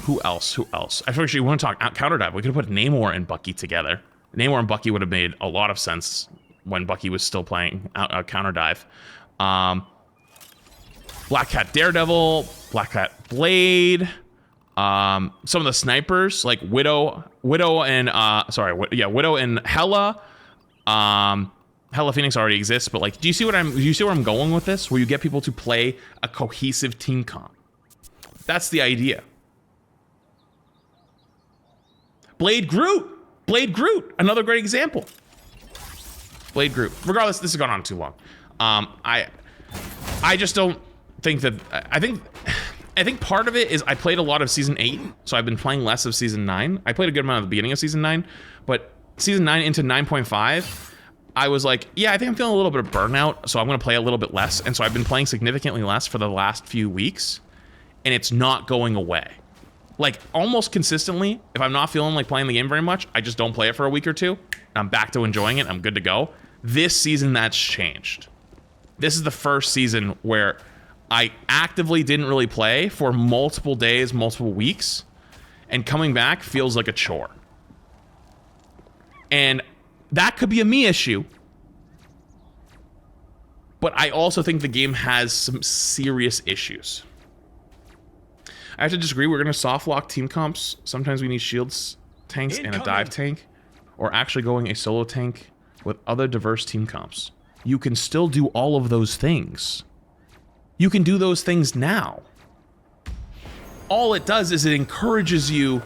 Who else? I actually want to talk counter dive. We could have put Namor and Bucky together. Namor and Bucky would have made a lot of sense when Bucky was still playing counter dive. Black Cat Daredevil, Black Cat Blade, some of the snipers like Widow and Widow and Hella. Hella Phoenix already exists, but like, do you see where I'm going with this? Where you get people to play a cohesive team comp. That's the idea. Blade Groot, another great example. Blade Groot. Regardless, this has gone on too long. I just don't think that. I think part of it is I played a lot of Season 8, so I've been playing less of Season 9. I played a good amount at the beginning of Season 9, but Season 9 into 9.5, I was like, yeah, I think I'm feeling a little bit of burnout, so I'm going to play a little bit less. And so I've been playing significantly less for the last few weeks, and it's not going away. Like, almost consistently, if I'm not feeling like playing the game very much, I just don't play it for a week or two. I'm back to enjoying it. I'm good to go. This season, that's changed. This is the first season where I actively didn't really play for multiple days, multiple weeks, and coming back feels like a chore. And that could be a me issue, but I also think the game has some serious issues. I have to disagree. We're going to soft lock team comps. Sometimes we need shields, tanks, and a dive tank, or actually going a solo tank with other diverse team comps. You can still do all of those things. You can do those things now. All it does is it encourages you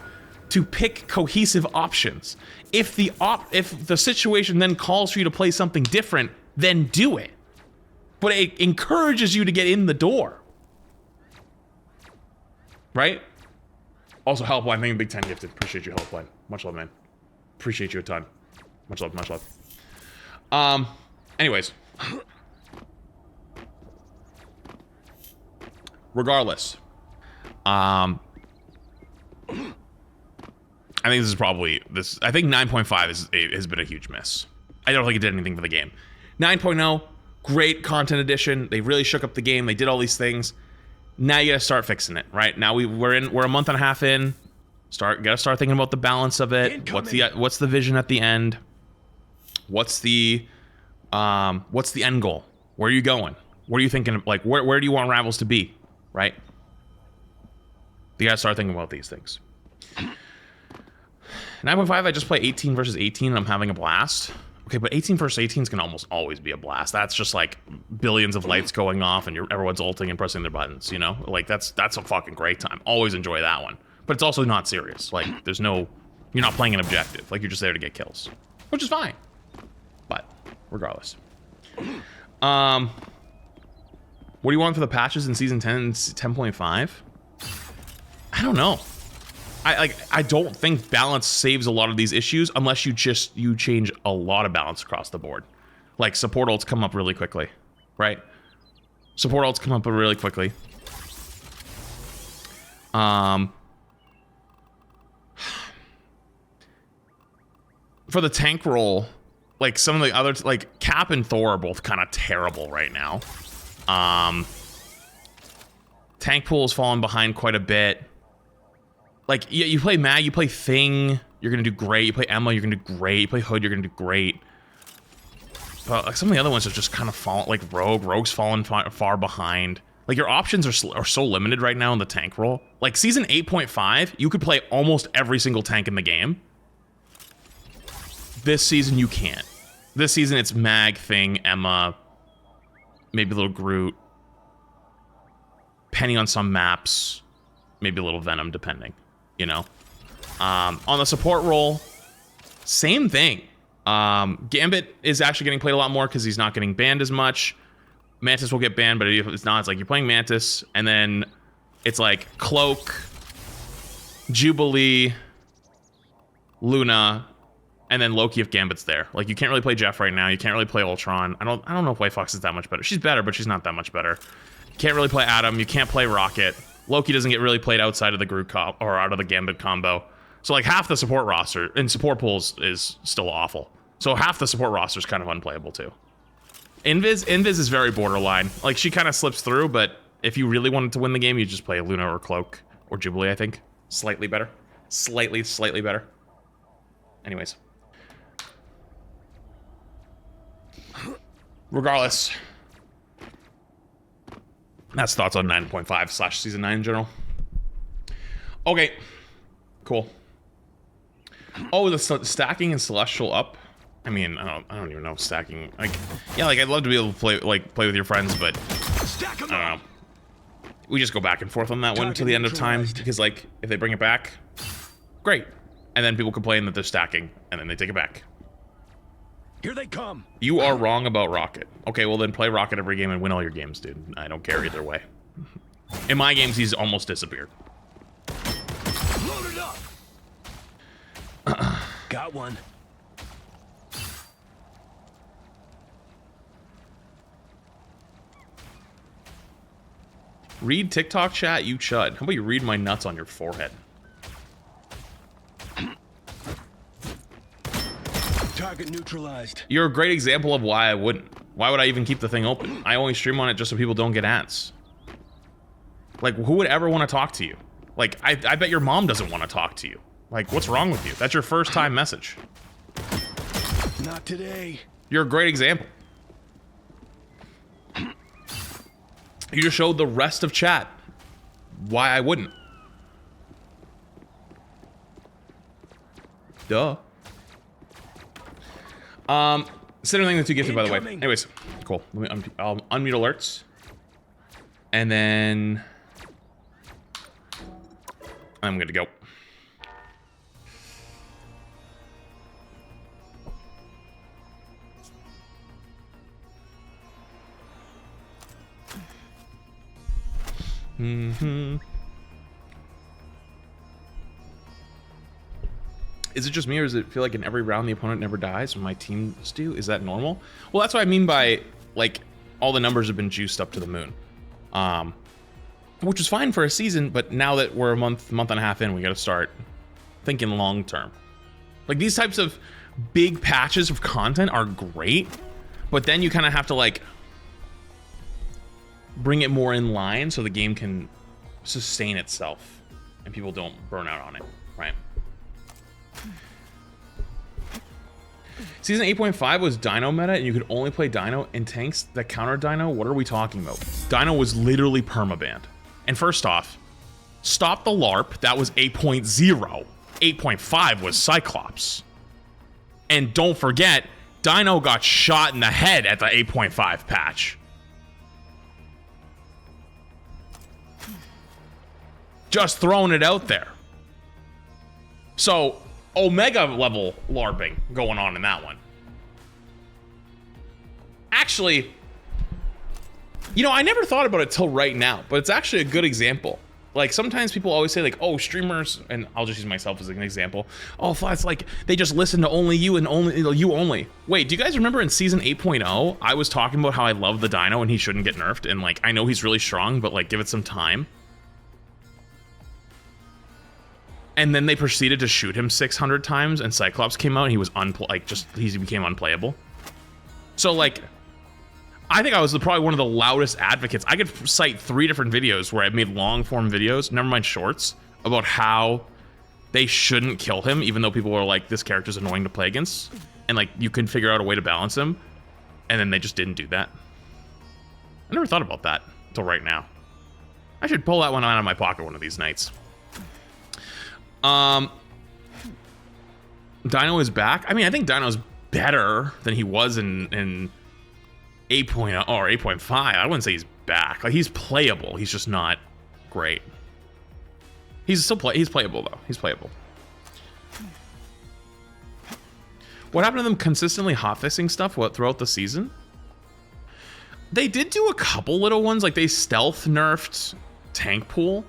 to pick cohesive options. If the situation then calls for you to play something different, then do it. But it encourages you to get in the door. Right? Also, Helpline, thank you, Big 10 gifted. Appreciate you, Helpline. Much love, man. Appreciate you a ton. Much love, much love. Anyways. Regardless. I think this is probably this. I think 9.5 has been a huge miss. I don't think it did anything for the game. 9.0, great content addition. They really shook up the game. They did all these things. Now you gotta start fixing it, right? Now we're a month and a half in. Gotta start thinking about the balance of it. What's the vision at the end? What's the end goal? Where are you going? What are you thinking? Like where do you want Rivals to be? Right? You gotta start thinking about these things. 9.5, I just play 18 versus 18 and I'm having a blast. Okay, but 18 versus 18 is gonna almost always be a blast. That's just like billions of lights going off and everyone's ulting and pressing their buttons, you know? Like that's a fucking great time. Always enjoy that one. But it's also not serious. Like you're not playing an objective. Like you're just there to get kills. Which is fine. But regardless. What do you want for the patches in season 10 and 10.5? I don't know. I don't think balance saves a lot of these issues unless you change a lot of balance across the board. Like support ults come up really quickly, right? Support ults come up really quickly. For the tank role, like some of the other, like Cap and Thor are both kind of terrible right now. Tank pool is falling behind quite a bit. Like, yeah, you play Mag, you play Thing, you're gonna do great. You play Emma, you're gonna do great. You play Hood, you're gonna do great. But like some of the other ones are just kind of falling, like Rogue's fallen far behind. Like your options are so limited right now in the tank role. Like season 8.5, you could play almost every single tank in the game. This season you can't. This season it's Mag, Thing, Emma, maybe a little Groot, Penny on some maps, maybe a little Venom depending, you know. On the support role, same thing. Gambit is actually getting played a lot more because he's not getting banned as much. Mantis will get banned, but if it's not, it's like you're playing Mantis, and then it's like Cloak, Jubilee, Luna, and then Loki if Gambit's there. Like you can't really play Jeff right now. You can't really play Ultron. I don't know if White Fox is that much better. She's better, but she's not that much better. You can't really play Adam. You can't play Rocket. Loki doesn't get really played outside of the Groot or out of the Gambit combo. So like half the support roster and support pools is still awful. So half the support roster is kind of unplayable too. Invis is very borderline. Like she kind of slips through, but if you really wanted to win the game, you just play Luna or Cloak or Jubilee, I think. Slightly better. Slightly better. Anyways. Regardless. That's thoughts on 9.5 / season 9 in general. Okay, cool. Oh, the stacking and celestial up. I mean, I don't even know stacking. Like, yeah, like I'd love to be able to play with your friends, but I don't know. We just go back and forth on that one to the end of time because, like, if they bring it back, great, and then people complain that they're stacking, and then they take it back. Here they come. You are wrong about Rocket. Okay, well then play Rocket every game and win all your games, dude. I don't care either way. In my games, he's almost disappeared. Load it up. Got one. Read TikTok chat, you chud. How about you read my nuts on your forehead? Target neutralized. You're a great example of why I wouldn't. Why would I even keep the thing open? I only stream on it just so people don't get ads. Like, who would ever want to talk to you? Like, I bet your mom doesn't want to talk to you. Like, what's wrong with you? That's your first time message. Not today. You're a great example. You just showed the rest of chat why I wouldn't. Duh. Send everything that's you gifted, by the way. Anyways, cool. Let me I'll unmute alerts. And then I'm good to go. Is it just me, or does it feel like in every round the opponent never dies when my teams do? Is that normal? Well, that's what I mean by, like, all the numbers have been juiced up to the moon. Which is fine for a season, but now that we're a month and a half in, we gotta start thinking long term. Like, these types of big patches of content are great, but then you kind of have to, like, bring it more in line so the game can sustain itself and people don't burn out on it, right? Season 8.5 was Dino meta, and you could only play Dino in tanks that counter Dino. What are we talking about? Dino was literally permabanned. And first off, stop the LARP. That was 8.0. 8.5 was Cyclops. And don't forget, Dino got shot in the head at the 8.5 patch. Just throwing it out there. So, Omega level LARPing going on in that one. Actually, you know, I never thought about it till right now, but it's actually a good example. Like, sometimes people always say, like, oh, streamers, and I'll just use myself as an example. Oh, it's like they just listen to only you and only you only. Wait, do you guys remember in season 8.0, I was talking about how I love the Dino and he shouldn't get nerfed, and like, I know he's really strong, but like, give it some time. And then they proceeded to shoot him 600 times, and Cyclops came out, and he was he became unplayable. So like, I think I was probably one of the loudest advocates. I could cite 3 different videos where I made long form videos, never mind shorts, about how they shouldn't kill him, even though people were like, this character's annoying to play against, and like, you can figure out a way to balance him, and then they just didn't do that. I never thought about that until right now. I should pull that one out of my pocket one of these nights. Dino is back. I mean, I think Dino's better than he was in 8.0 or 8.5. I wouldn't say he's back. Like, he's playable. He's just not great. He's playable though. He's playable. What happened to them consistently hotfixing stuff throughout the season? They did do a couple little ones, like they stealth nerfed tank pool.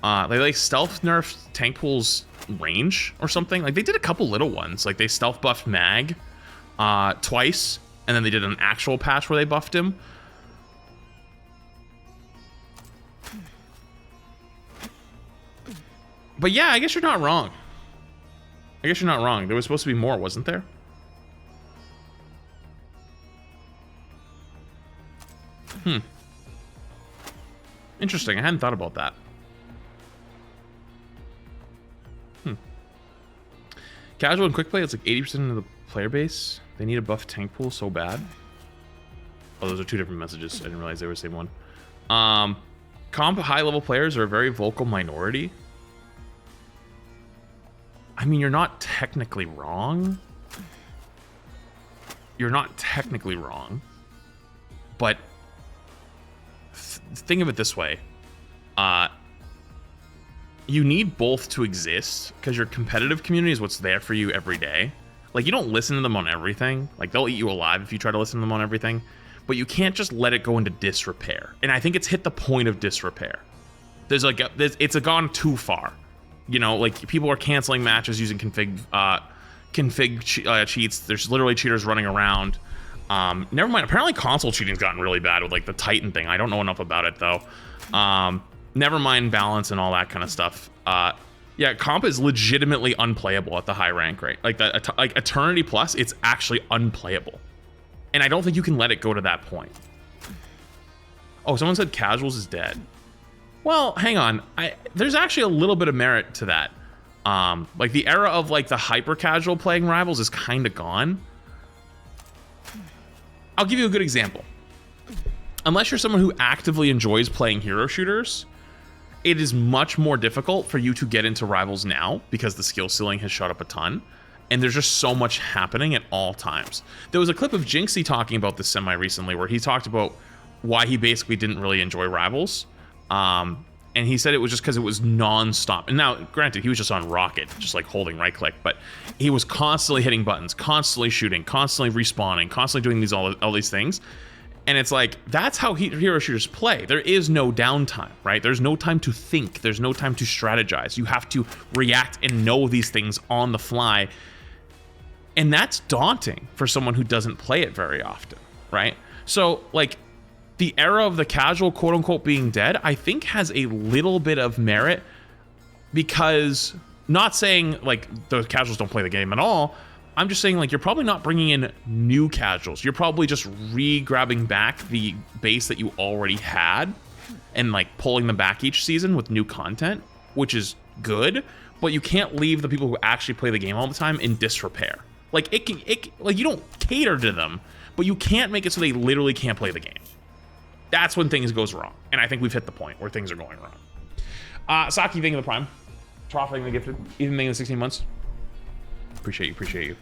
They like stealth nerfed tank pool's range or something. Like, they did a couple little ones. Like, they stealth buffed Mag twice, and then they did an actual patch where they buffed him. But yeah, I guess you're not wrong. There was supposed to be more, wasn't there? Interesting. I hadn't thought about that. Casual and quick play, it's like 80% of the player base. They need a buff tank pool so bad. Oh, those are 2 different messages. I didn't realize they were the same one. Comp high-level players are a very vocal minority. I mean, you're not technically wrong. You're not technically wrong. But think of it this way. You need both to exist, because your competitive community is what's there for you every day. Like, you don't listen to them on everything. Like, they'll eat you alive if you try to listen to them on everything. But you can't just let it go into disrepair. And I think it's hit the point of disrepair. There's like, it's gone too far. You know, like, people are canceling matches using config cheats. There's literally cheaters running around. Never mind, apparently console cheating's gotten really bad with like the Titan thing. I don't know enough about it though. Never mind balance and all that kind of stuff. Yeah, comp is legitimately unplayable at the high rank rate. Like like Eternity Plus, it's actually unplayable. And I don't think you can let it go to that point. Oh, someone said casuals is dead. Well, hang on. There's actually a little bit of merit to that. Like the era of like the hyper casual playing rivals is kind of gone. I'll give you a good example. Unless you're someone who actively enjoys playing hero shooters, it is much more difficult for you to get into rivals now because the skill ceiling has shot up a ton. And there's just so much happening at all times. There was a clip of Jinxie talking about this semi-recently where he talked about why he basically didn't really enjoy rivals. And he said it was just because it was non-stop. And now, granted, he was just on Rocket, just like holding right-click, but he was constantly hitting buttons, constantly shooting, constantly respawning, constantly doing all these things. And it's like, that's how hero shooters play. There is no downtime, right? There's no time to think. There's no time to strategize. You have to react and know these things on the fly. And that's daunting for someone who doesn't play it very often, right? So, like, the era of the casual, quote-unquote, being dead, I think has a little bit of merit because, not saying, like, the casuals don't play the game at all, I'm just saying, like, you're probably not bringing in new casuals. You're probably just re-grabbing back the base that you already had and, like, pulling them back each season with new content, which is good, but you can't leave the people who actually play the game all the time in disrepair. Like, like, you don't cater to them, but you can't make it so they literally can't play the game. That's when things goes wrong. And I think we've hit the point where things are going wrong. Saki, thank you for the prime. Trough, thank you for the gifted. Even thank you for the 16 months. Appreciate you.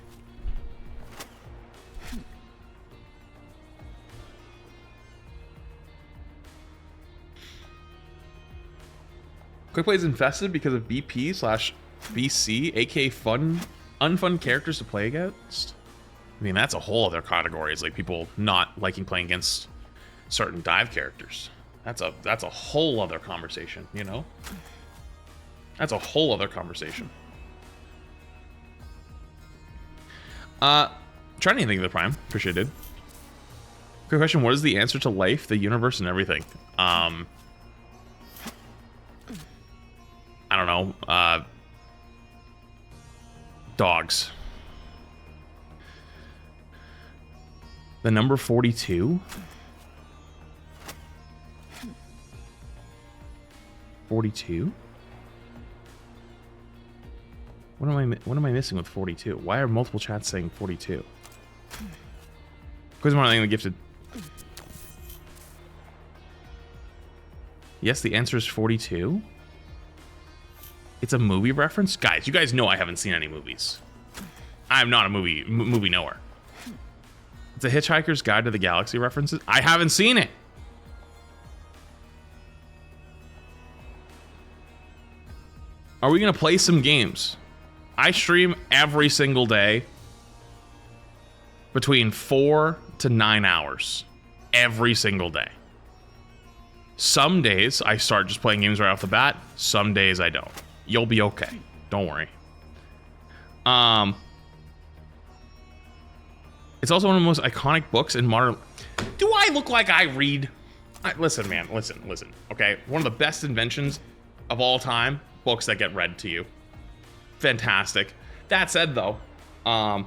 Quick Play is infested because of BP/BC, aka unfun characters to play against. I mean, that's a whole other category. It's like people not liking playing against certain dive characters. That's a whole other conversation, you know? That's a whole other conversation. Trying to think of the prime. Appreciate it. Quick question, what is the answer to life, the universe, and everything? I don't know. Dogs. The number 42? 42? What am I missing with 42? Why are multiple chats saying 42? Quiz more, I think the gifted. Yes, the answer is 42. It's a movie reference? Guys, you guys know I haven't seen any movies. I'm not a movie knower. It's a Hitchhiker's Guide to the Galaxy references. I haven't seen it. Are we gonna play some games? I stream every single day between 4 to 9 hours every single day. Some days I start just playing games right off the bat. Some days I don't. You'll be okay. Don't worry. It's also one of the most iconic books in modern... Do I look like I read? Listen, man. Listen. Okay? One of the best inventions of all time. Books that get read to you. Fantastic. That said, though, no,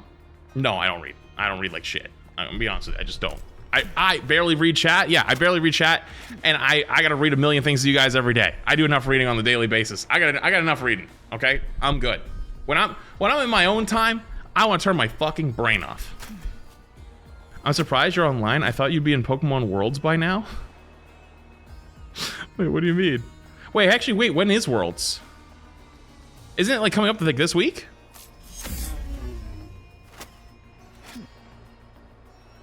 I don't read. I don't read like shit. I'm gonna be honest with you. I just don't. I barely read chat. Yeah, I barely read chat, and I gotta read a million things to you guys every day. I do enough reading on the daily basis. I got enough reading. Okay, I'm good. When I'm in my own time, I want to turn my fucking brain off. I'm surprised you're online. I thought you'd be in Pokemon Worlds by now. Wait, what do you mean? Wait, actually, wait, when is Worlds? Isn't it like coming up like this week?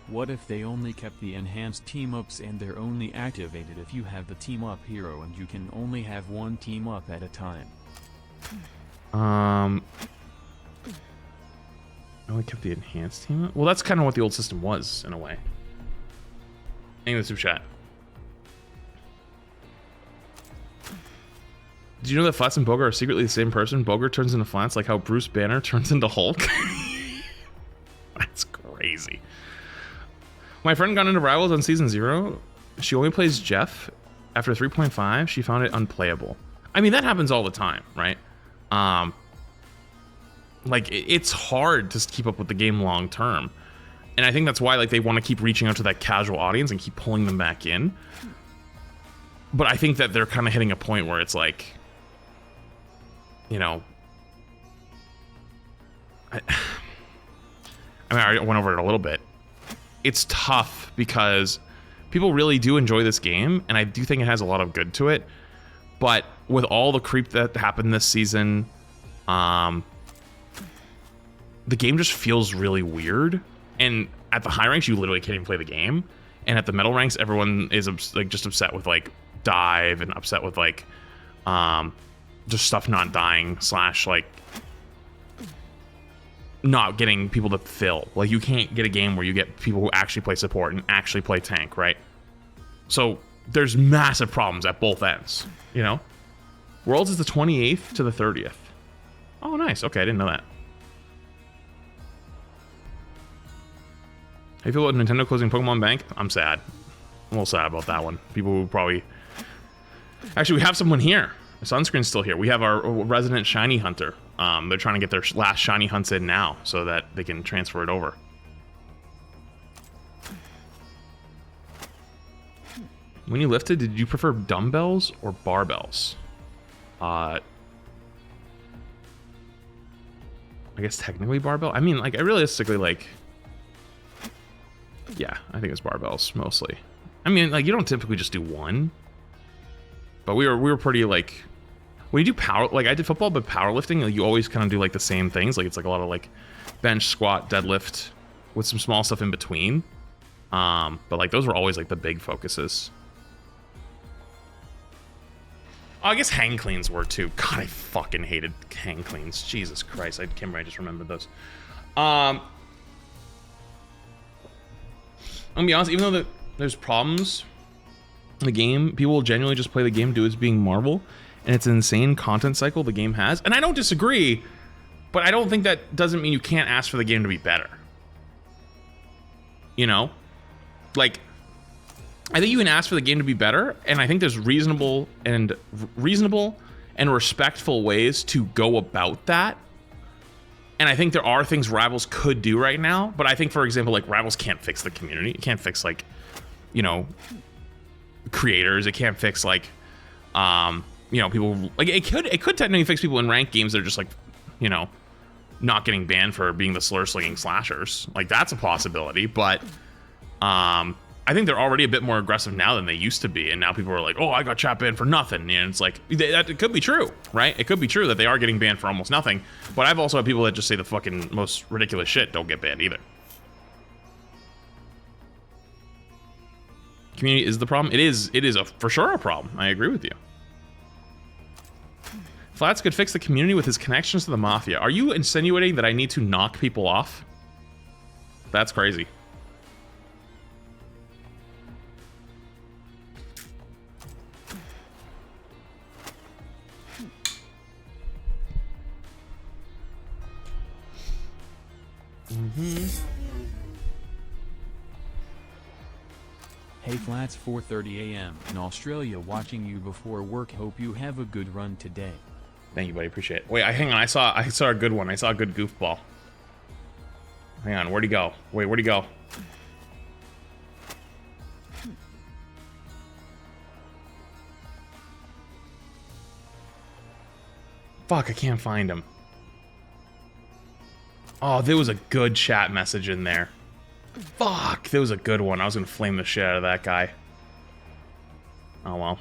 What if they only kept the enhanced team-ups and they're only activated if you have the team-up hero and you can only have one team-up at a time? Only kept the enhanced team-up? Well, that's kind of what the old system was, in a way. Thank you, the super chat. Did you know that Flats and Boger are secretly the same person? Boger turns into Flats like how Bruce Banner turns into Hulk? That's crazy. My friend got into Rivals on Season 0. She only plays Jeff. After 3.5, she found it unplayable. I mean, that happens all the time, right? Like, it's hard to keep up with the game long term. And I think that's why, like, they want to keep reaching out to that casual audience and keep pulling them back in. But I think that they're kind of hitting a point where it's like, you know, I mean, I went over it a little bit. It's tough because people really do enjoy this game, and I do think it has a lot of good to it. But with all the creep that happened this season, the game just feels really weird. And at the high ranks, you literally can't even play the game. And at the middle ranks, everyone is like just upset with like dive and upset with like just stuff not dying / like not getting people to fill. Like, you can't get a game where you get people who actually play support and actually play tank, right? So there's massive problems at both ends, you know? Worlds is the 28th to the 30th. Oh, nice. Okay, I didn't know that. How you feel about Nintendo closing Pokemon Bank? I'm sad. I'm a little sad about that one. People who probably... Actually, we have someone here. Sunscreen's still here. We have our resident shiny hunter. They're trying to get their last shiny hunts in now so that they can transfer it over. When you lifted, did you prefer dumbbells or barbells? I guess technically barbell. I mean, like, I realistically, like... Yeah, I think it's barbells, mostly. I mean, like, you don't typically just do one. But we were pretty, like... When you do power... Like, I did football, but powerlifting, like, you always kind of do, like, the same things. Like, it's, like, a lot of, like, bench, squat, deadlift, with some small stuff in between. But, like, those were always, like, the big focuses. Oh, I guess hang cleans were, too. God, I fucking hated hang cleans. Jesus Christ, I just remembered those. I'm gonna be honest, even though there's problems in the game, people will genuinely just play the game, do its being Marvel, and it's an insane content cycle the game has. And I don't disagree, but I don't think that doesn't mean you can't ask for the game to be better. You know? Like, I think you can ask for the game to be better, and I think there's reasonable and respectful ways to go about that. And I think there are things Rivals could do right now, but I think, for example, like, Rivals can't fix the community. It can't fix, like, you know, creators. It can't fix, like, you know, people. Like, it could technically fix people in ranked games that are just, like, you know, not getting banned for being the slur-slinging slashers. Like, that's a possibility, but I think they're already a bit more aggressive now than they used to be, and now people are like, oh, I got chat banned for nothing, and it's like, that it could be true, right? It could be true that they are getting banned for almost nothing, but I've also had people that just say the fucking most ridiculous shit don't get banned either. Community is the problem. It is for sure a problem. I agree with you. Flats could fix the community with his connections to the Mafia. Are you insinuating that I need to knock people off? That's crazy. Hey Flats, 4:30 a.m. in Australia, watching you before work. Hope you have a good run today. Thank you, buddy. Appreciate it. Wait, hang on. I saw a good one. I saw a good goofball. Hang on. Where'd he go? Wait, where'd he go? Fuck, I can't find him. Oh, there was a good chat message in there. Fuck, there was a good one. I was gonna flame the shit out of that guy. Oh well.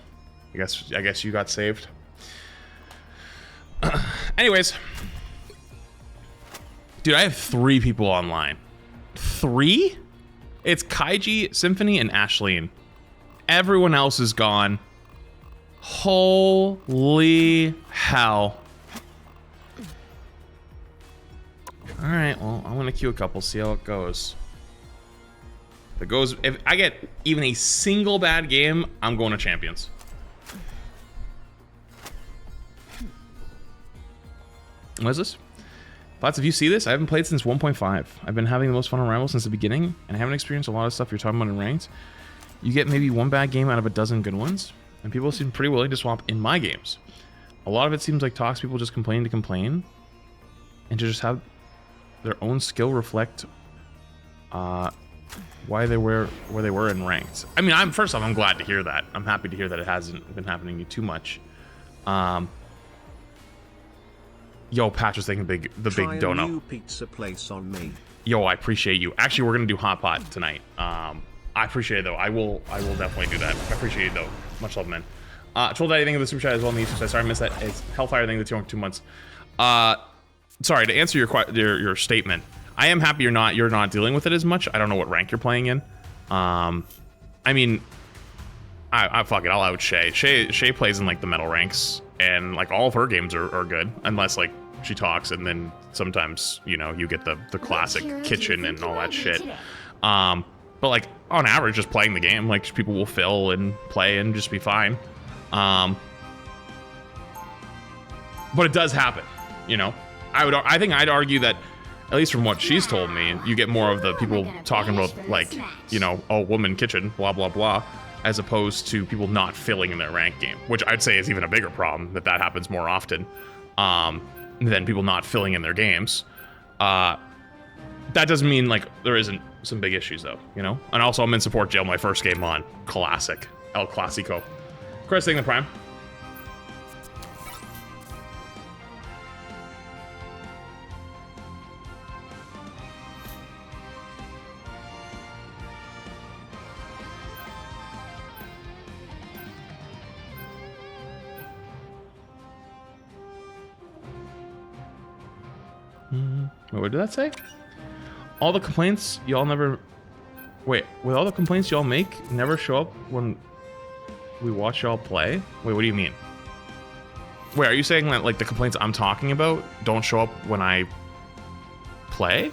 I guess you got saved. Anyways. Dude, I have 3 people online. 3? It's Kaiji, Symphony, and Ashleen. Everyone else is gone. Holy hell. Alright, well, I'm gonna queue a couple, see how it goes. If I get even a single bad game, I'm going to Champions. What is this? Lots of you see this? I haven't played since 1.5. I've been having the most fun on Rival since the beginning, and I haven't experienced a lot of stuff you're talking about in ranked. You get maybe 1 bad game out of a dozen good ones, and people seem pretty willing to swap in my games. A lot of it seems like talks people just complaining to complain, and to just have their own skill reflect why they were where they were in ranked. I mean, first off, I'm glad to hear that. I'm happy to hear that it hasn't been happening to you too much. Yo, Patch was thinking the big dono. New pizza place on me. Yo, I appreciate you. Actually, we're gonna do hot pot tonight. I appreciate it though. I will definitely do that. I appreciate it though. Much love, man. Told that I think of the super chat as well in the YouTube. Sorry, I missed that. It's Hellfire thing that's 2 months. Sorry to answer your statement. I am happy you're not dealing with it as much. I don't know what rank you're playing in. I mean, I fuck it. I'll out Shay. Shay plays in like the metal ranks, and like all of her games are good, unless like she talks, and then sometimes you get the classic kitchen and all that shit. But like on average, just playing the game, like people will fill and play and just be fine. But it does happen, I think I'd argue that, at least from what she's told me, you get more of the people talking about like, oh, woman kitchen, blah, blah, blah, as opposed to people not filling in their rank game, which I'd say is even a bigger problem, that happens more often than people not filling in their games. That doesn't mean like there isn't some big issues though, And also I'm in support jail my first game on Classic, El Clasico. Chris, thing the Prime. Wait, what did that say? All the complaints y'all never... Wait, with all the complaints y'all make, never show up when we watch y'all play? Wait, what do you mean? Wait, are you saying that like the complaints I'm talking about don't show up when I play?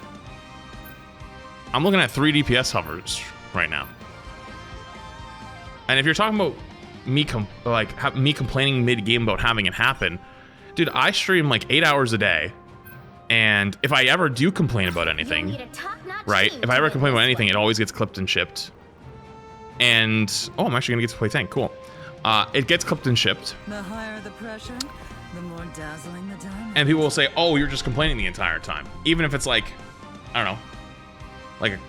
I'm looking at 3 DPS hovers right now. And if you're talking about me complaining mid-game about having it happen, dude, I stream like 8 hours a day. And if I ever do complain about anything, right? If I ever complain about anything, it always gets clipped and shipped. And, oh, I'm actually gonna get to play tank, cool. It gets clipped and shipped. The higher the pressure, the more dazzling the diamond. And people will say, oh, you're just complaining the entire time. Even if it's like, I don't know, like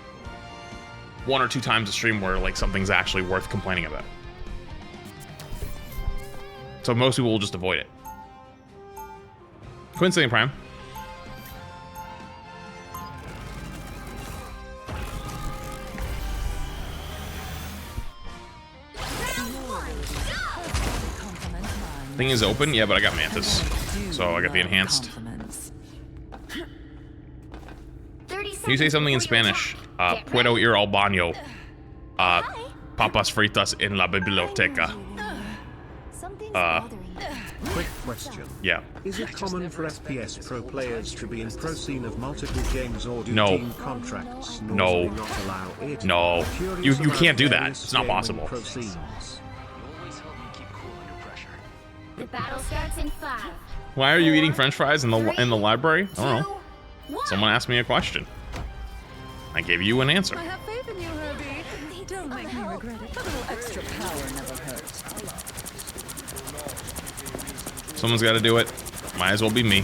1 or 2 times a stream where like something's actually worth complaining about. So most people will just avoid it. Coincidentally, Prime. Thing is open, yeah, but I got Mantis, so I got the enhanced. Can you say something in Spanish? Puedo ir al baño. Papas fritas en la biblioteca. Quick question. Yeah. Is it common for FPS pro players to be in pro scene of multiple games, or do No. team contracts No. normally not allow it? No. Curious You about can't do that. various It's not game and possible. pro scenes. The battle starts in 5. Why are you eating French fries in the library? I don't know. Someone asked me a question. I gave you an answer. I have faith in you, Herbie. Don't make me regret it. A little extra power never hurts. Someone's got to do it. Might as well be me.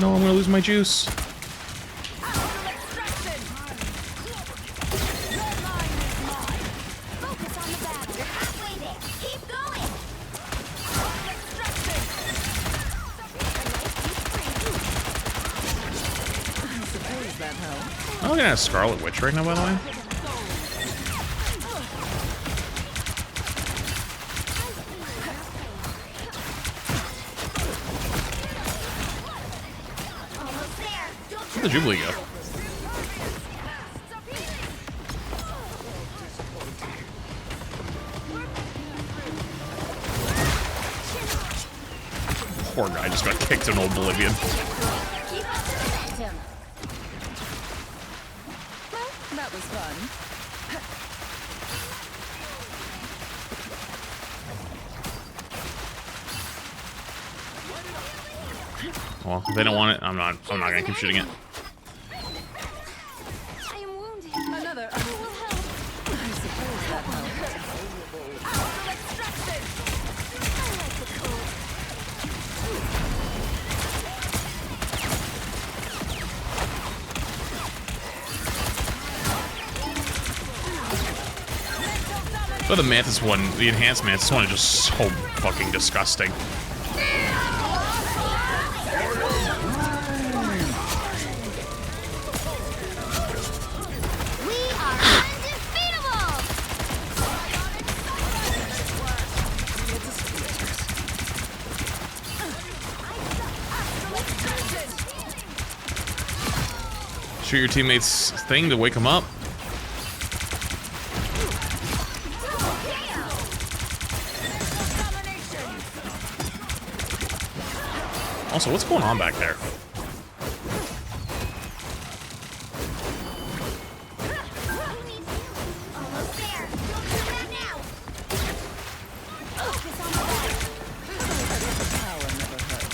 No, I'm gonna lose my juice. hell? I'm looking at a Scarlet Witch right now, by the way. Where'd the Jubilee go? Poor guy just got kicked in oblivion. Well, that was fun. Well, if they don't want it, I'm not gonna keep shooting it. I am wounded. Another. I suppose that helped. But the Mantis one, the enhanced Mantis one, is just so fucking disgusting. We are undefeatable. Shoot your teammate's thing to wake him up. Also, what's going on back there? Almost there. Don't do that now. Focus on the back. Power never hurt.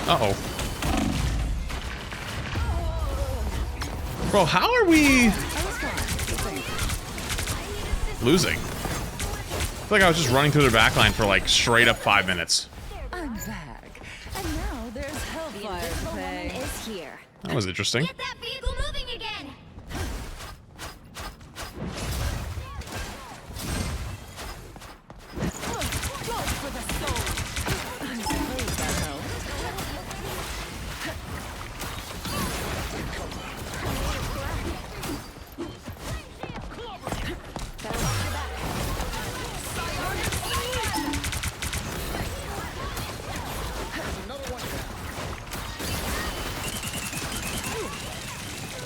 Uh-oh. Bro, how are we losing? I feel like I was just running through their backline for like straight up 5 minutes. I'm back. And now there's The hellfire to invisible woman pay. is here. That was interesting. Get that vehicle moving again. I suppose that helped.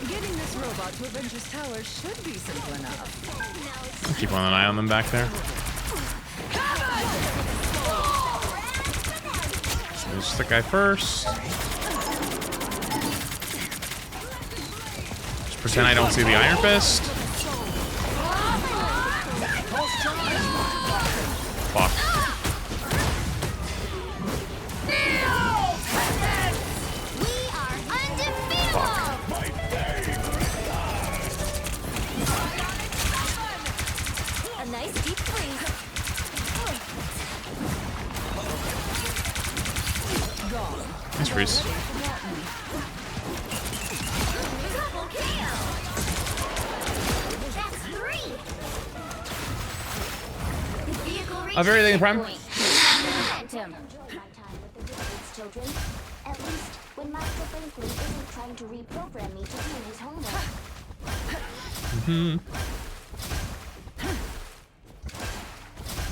Getting this robot to avenge his tower should be simple enough. Keep an eye on them back there. Just the guy first. Just pretend I don't see the Iron Fist. Fuck. We are undefeatable. A nice deep freeze. Nice freeze. Double kill. That's 3. Vehicle Of everything, Prime. Momentum. Enjoy my time with the Wizards children. At least when Master Franklin isn't trying to reprogram me to do his homework.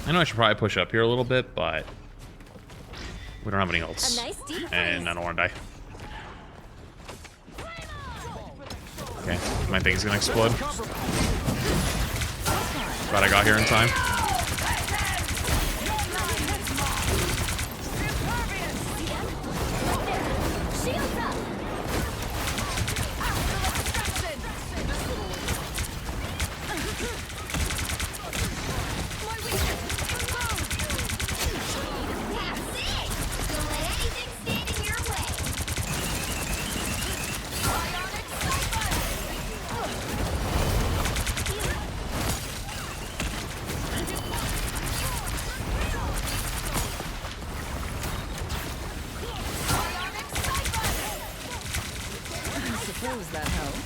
I know I should probably push up here a little bit, but we don't have any ults. A nice deep And I don't want to die. Okay, my thing's gonna explode. Glad I got here in time. Shields up. That's it. Don't let anything stand in your way. suppose that helped.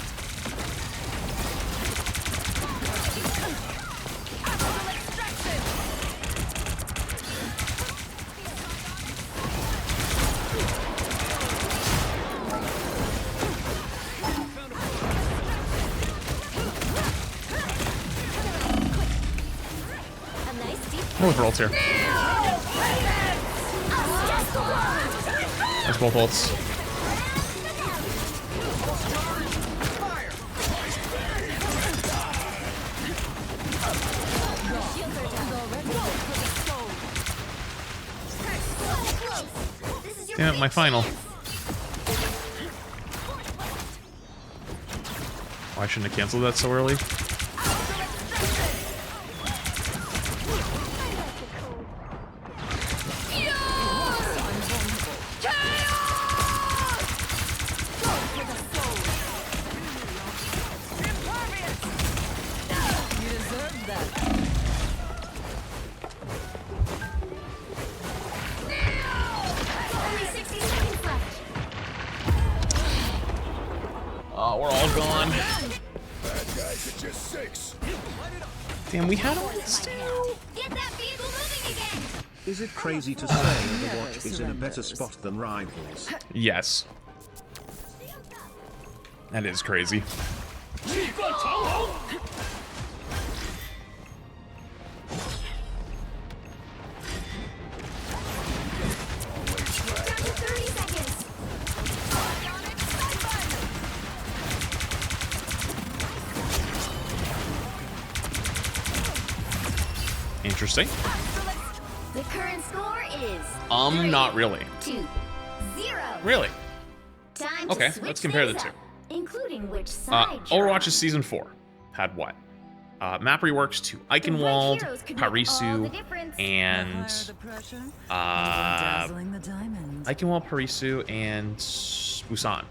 Both rolls here. That's both ults. Damn it, my final. Oh, I shouldn't have canceled that so early. Oh, we're all gone. Bad guys at just 6. Damn, we had ults too. Get that vehicle moving again! Is it crazy to say Overwatch is in a better spot than Rivals? Yes. That is crazy. Down to 30 seconds! Interesting. The current score is Not really. 2-0. Really? Time Okay, to switch let's compare the things two. up, including which side Overwatch's Season 4 had what? Map reworks to Eichenwald, Parisu, and Eichenwald, Parisu, and Busan.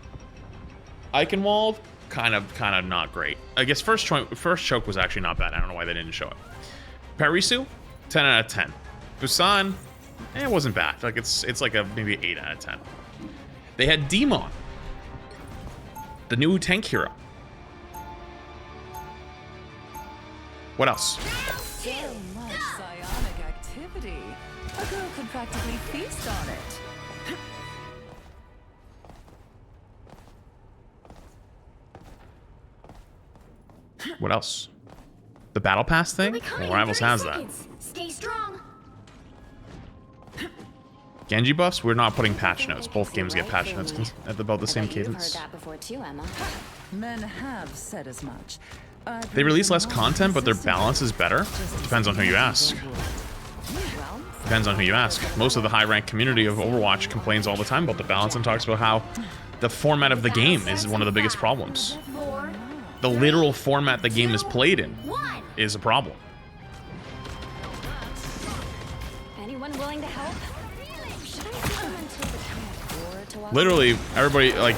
Eichenwald, kind of not great. I guess first choke was actually not bad. I don't know why they didn't show it. Parisu, 10 out of 10. Busan, it wasn't bad. Like it's like a maybe 8 out of 10. They had Demon, the new tank hero. What else? So much psionic activity. A girl could practically feast on it. What else? The Battle Pass thing? Well, Rivals has that. Stay strong. Genji buffs, we're not putting patch notes. Both games get patch notes at about the same cadence. before too, Emma. Men have said as much. They release less content, but their balance is better. Depends on who you ask. Depends on who you ask. Most of the high-ranked community of Overwatch complains all the time about the balance and talks about how the format of the game is one of the biggest problems. The literal format the game is played in is a problem. Anyone willing to help? Should I give them until the time of war to Literally, everybody, like,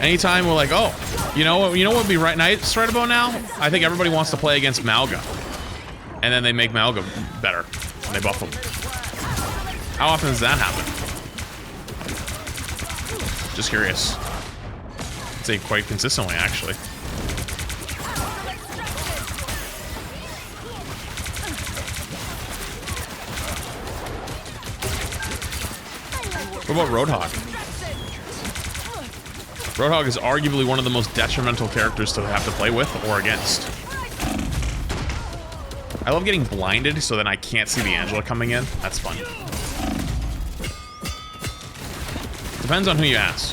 anytime we're like, oh, you know what would be nice right about now? I think everybody wants to play against Malga. And then they make Malga better. And they buff them. How often does that happen? Just curious. I'd say quite consistently, actually. What about Roadhog? Roadhog is arguably one of the most detrimental characters to have to play with or against. I love getting blinded so then I can't see the Angela coming in. That's fun. Depends on who you ask.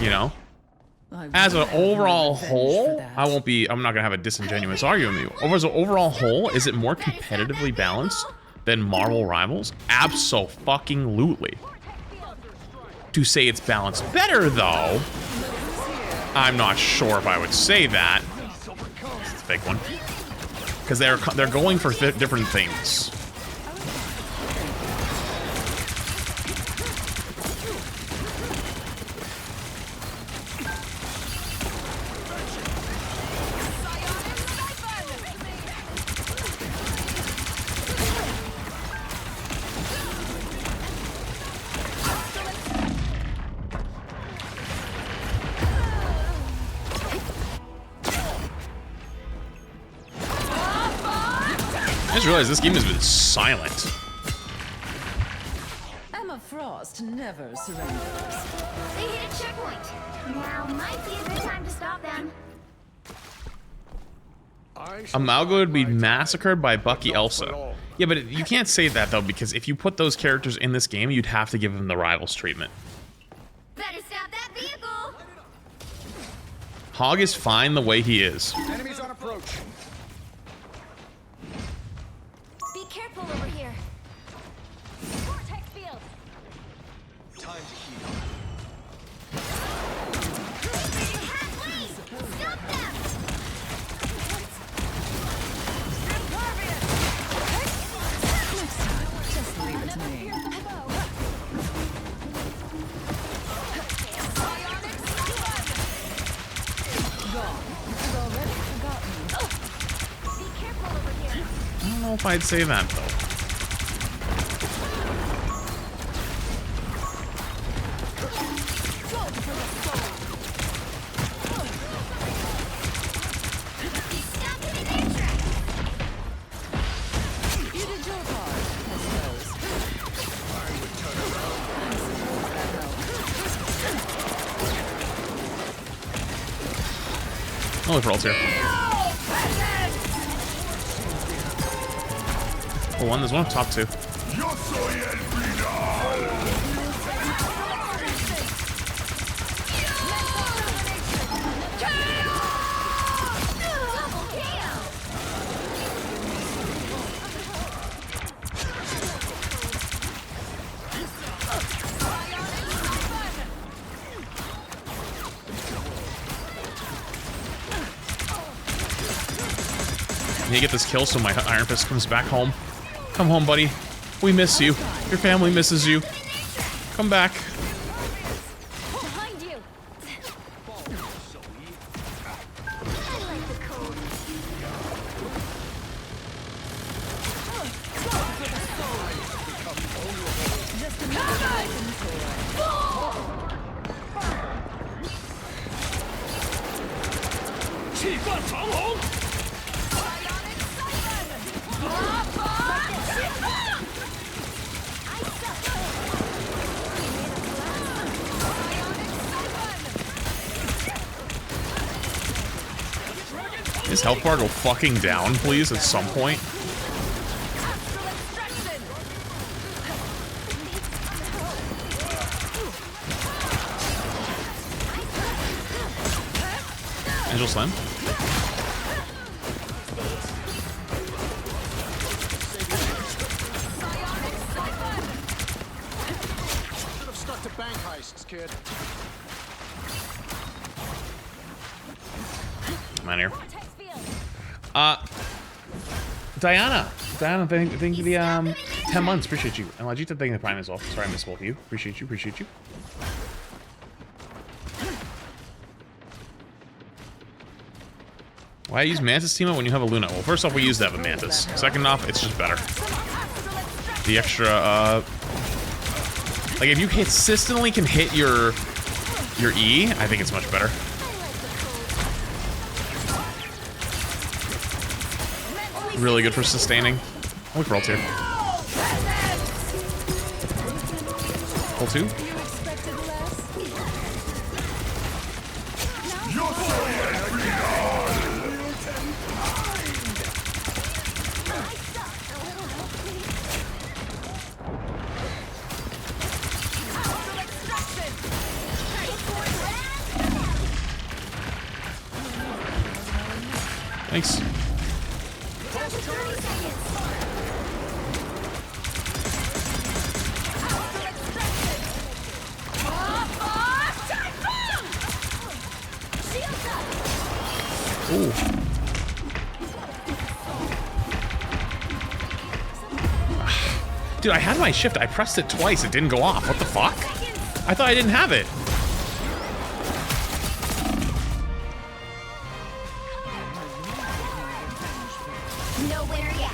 You know? As an overall whole, I'm not gonna have a disingenuous argument with you. As an overall whole, is it more competitively balanced than Marvel Rivals? Abso-fucking-lutely. To say it's balanced better, though, I'm not sure if I would say that. It's a fake one. Because they're going for different things. just realized this game has been silent. Emma Frost never surrenders. They hit a checkpoint. Now might be a good time to stop them. Amalgo would be massacred by Bucky Elsa. Yeah, but you can't say that, though, because if you put those characters in this game, you'd have to give them the rivals treatment. Better stop that vehicle. Hog is fine the way he is. Enemies on approach. Be careful over here. Vortex field. Time to heal. Stop them. Just leave it to me. Gone. I've already forgotten. Be careful over here. I don't know if I'd say that, though. Stop them in their tracks. You did your part, I suppose. Only for ults here. Oh, one, there's one up top, too. Yo soy el final. Double KO. I need to get this kill so my Iron Fist comes back home. Come home, buddy. We miss you. Your family misses you. Come back. Behind you. I like the cold. His health bar go fucking down, please, at some point. Angel Slam. Should have stuck to bank heists, kid. I'm out of here. Vortex field. Diana, thank you the 10 months. Appreciate you. And Lajita, thank you the Prime as well. Sorry I missed both of you. Appreciate you. Appreciate you. Why use Mantis team up when you have a Luna? Well, first off, we used to have a Mantis. Second off, it's just better. The extra, like if you consistently can hit your E, I think it's much better. Really good for sustaining. Look for ult here. Ult 2. Yo soy el final. Thanks. Ooh. Dude, I had my shift. I pressed it twice. It didn't go off. What the fuck? I thought I didn't have it. Nowhere yet.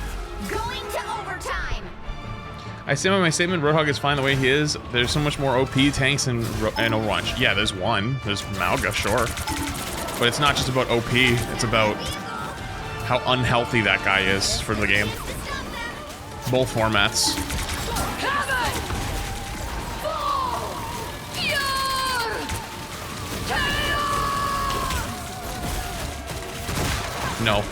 Going to overtime. I stand by my statement. Roadhog is fine the way he is. There's so much more OP tanks in Overwatch. Yeah, there's one. There's Malga, sure. But it's not just about OP. It's about how unhealthy that guy is for the game. Stop Both formats. No.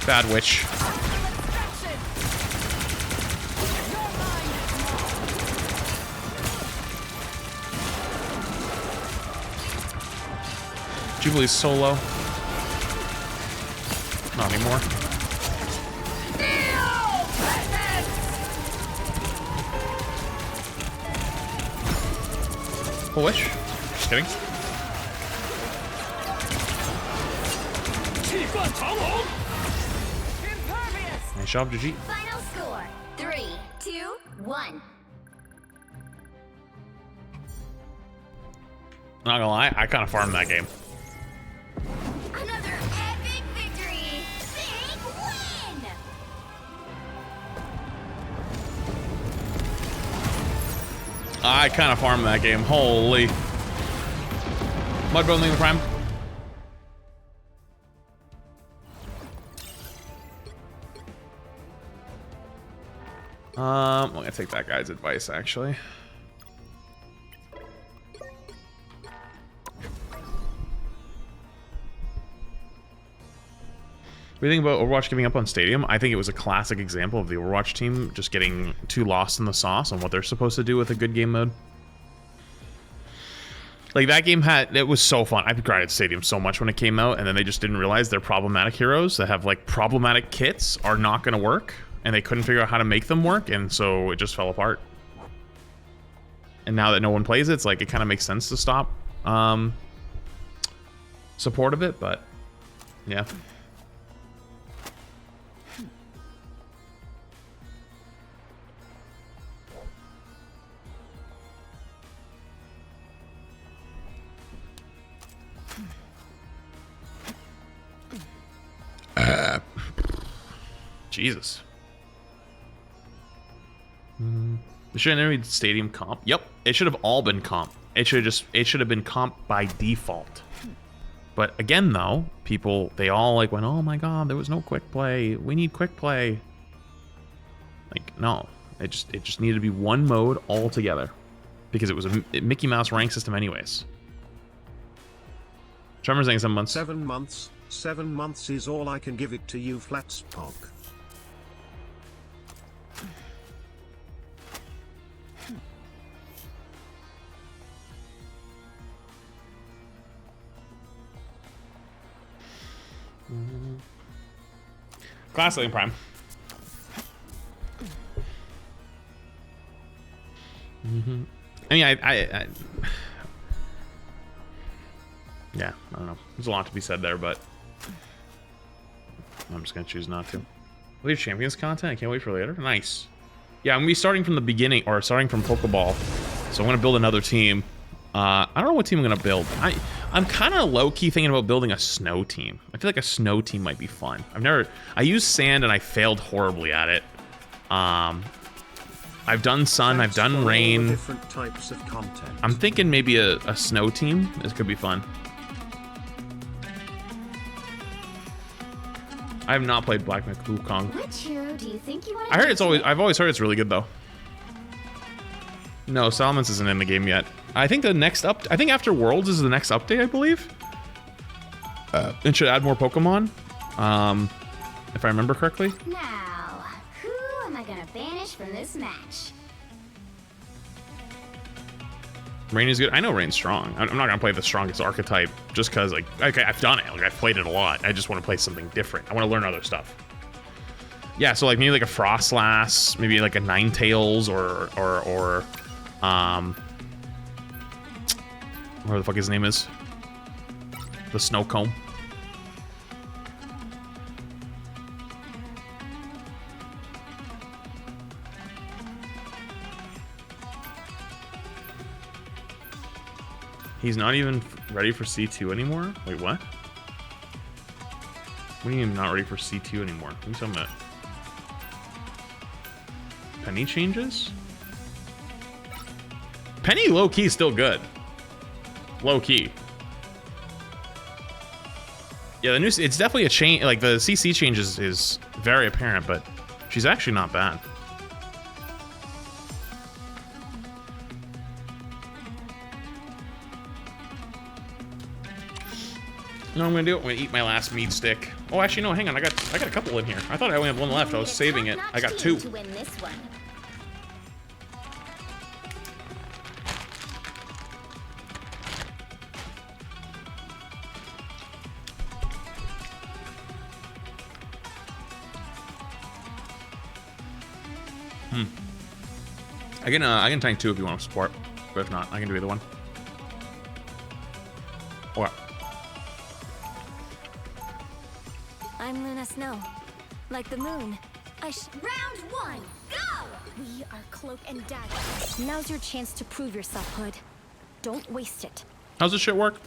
Bad witch. Jubilee's solo. Not anymore. Full wish. Just kidding. Nice job, GG. Final score 3, 2, 1. Not gonna lie, I kind of farmed that game. Another epic victory! Big win! I kind of farmed that game. Holy. Mudbone leaving prime. I'm gonna take that guy's advice, actually. What do you think about Overwatch giving up on Stadium? I think it was a classic example of the Overwatch team just getting too lost in the sauce on what they're supposed to do with a good game mode. Like, that game it was so fun. I grinded Stadium so much when it came out, and then they just didn't realize their problematic heroes that have, like, problematic kits are not going to work, and they couldn't figure out how to make them work, and so it just fell apart. And now that no one plays it, it's like, it kind of makes sense to stop support of it, but, yeah. Jesus. It should have been Stadium comp. Yep, it should have all been comp. It should have been comp by default. But again, though, people, they all like went, oh my god, there was no quick play. We need quick play. Like, no, it just needed to be one mode altogether, because it was a Mickey Mouse rank system, anyways. Tremor saying 7 months. 7 months. 7 months is all I can give it to you, Flatspock. Class Lane Prime. I mean, I yeah, I don't know. There's a lot to be said there, but I'm just gonna choose not to. Leader Champions content. I can't wait for later. Nice. Yeah, I'm gonna be starting from the beginning, or starting from Pokeball. So I'm gonna build another team. I don't know what team I'm gonna build. I'm kind of low-key thinking about building a snow team. I feel like a snow team might be fun. I used sand and I failed horribly at it. I've done sun, I've done rain. Different types of content. I'm thinking maybe a snow team. This could be fun. I have not played Black Myth Wukong. Which hero do you think you want I heard I've always heard it's really good though. No, Salamence isn't in the game yet. I think I think after Worlds is the next update, I believe. It should add more Pokemon. If I remember correctly. Now, who am I gonna banish from this match? Rain is good. I know Rain's strong. I'm not gonna play the strongest archetype just because, like, okay, I've done it. Like, I've played it a lot. I just want to play something different. I want to learn other stuff. Yeah, so like maybe like a Frostlass, maybe like a Ninetales, or whatever the fuck his name is. The Snowcomb. He's not even ready for C2 anymore? Wait, what? What do you mean not ready for C2 anymore? What are you talking about? Penny changes? Penny low-key is still good. Low-key. Yeah, the new it's definitely a change. Like the CC change is very apparent, but she's actually not bad. You know what I'm gonna do? I'm gonna eat my last meat stick. Oh, actually, no. Hang on. I got a couple in here. I thought I only had one left. I was saving it. I got two. To win this one. I can tank two if you want to support, but if not, I can do either one. What? I'm Luna Snow. Like the moon. Round one, go! We are Cloak and Dagger. Now's your chance to prove yourself, Hood. Don't waste it. How's this shit work?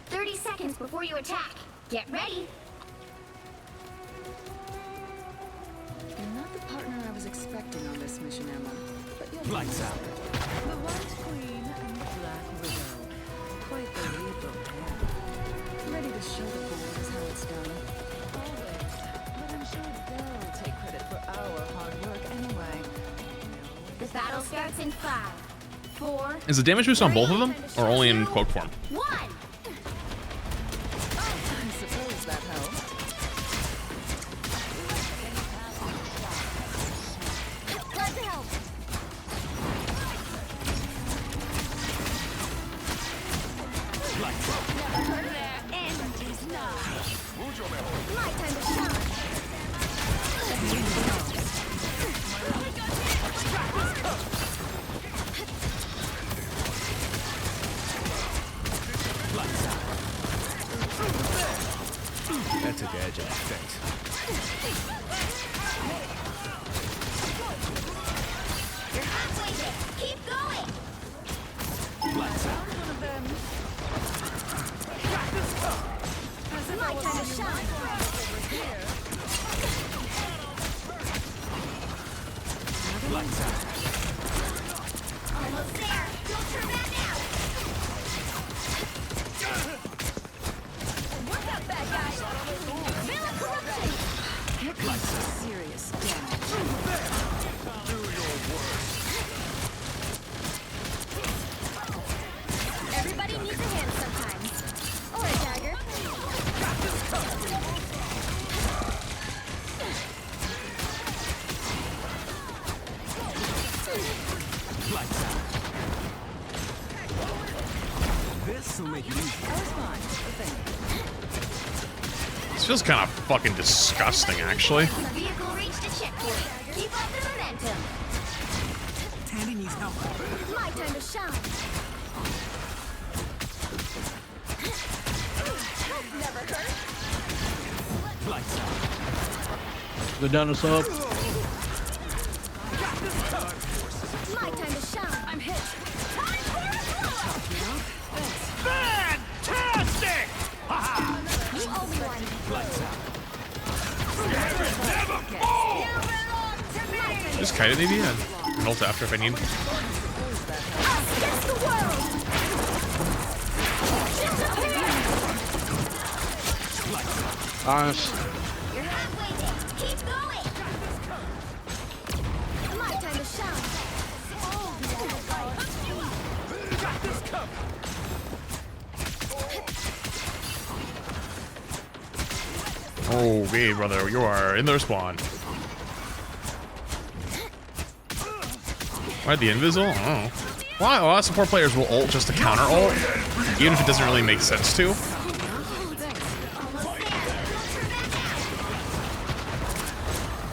30 seconds before you attack. Get ready. You're not the partner I was expecting on this mission, Emma. But you'll Lights out. The White Queen and the Black Widow. Quite the lethal pair. Ready to show the boys how it's done. Always. But I'm sure they'll take credit for our hard work anyway. The battle starts in 5, 4. Is the damage boost on both of them, or only in cloak form? 1. I suppose that helps. Glad to help. Never heard their end is nigh. My time to shine. That took edge off. Thanks. You're halfway there. Keep going. Found one of them. As if I My was time to on your shine. mind over here. Almost there. Don't turn back now. What's up, bad guy? Veil of corruption. Here comes some serious damage. Everybody needs a hand sometimes. Or a dagger. This will make you easy. That was fine. Thank you. This feels kind of fucking disgusting, actually. The vehicle reached a checkpoint. Keep up the momentum. Tandy needs help. My time to shine. Never hurt. Lights out. Go down the slope. My time to shine. I'm hit. Time for a blow-up. Fantastic! You owe me one. Never fall! You belong to me. Just kite it maybe, and ult after if I need. Us against the world. Disappear. Honest. You're halfway there. Keep going. My time to shine. Okay, brother, you are in the respawn. Why the invisible? I don't know. Why? A lot of support players will ult just to counter ult, even if it doesn't really make sense to. Almost there. Don't turn back now.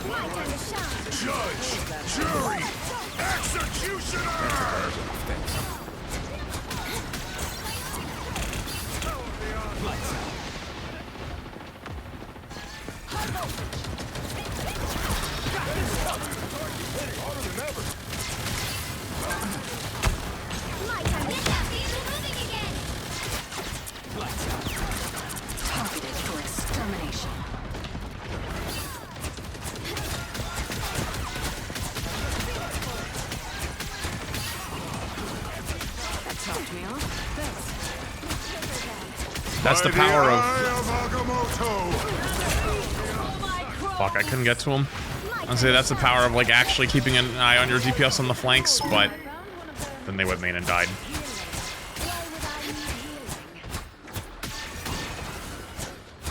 My time to shine. Judge, jury, executioner! My time to shine. He's moving again. Targeted for extermination. That's the power of... Fuck, I couldn't get to him. I'd say that's the power of like actually keeping an eye on your DPS on the flanks, but then they would main and died.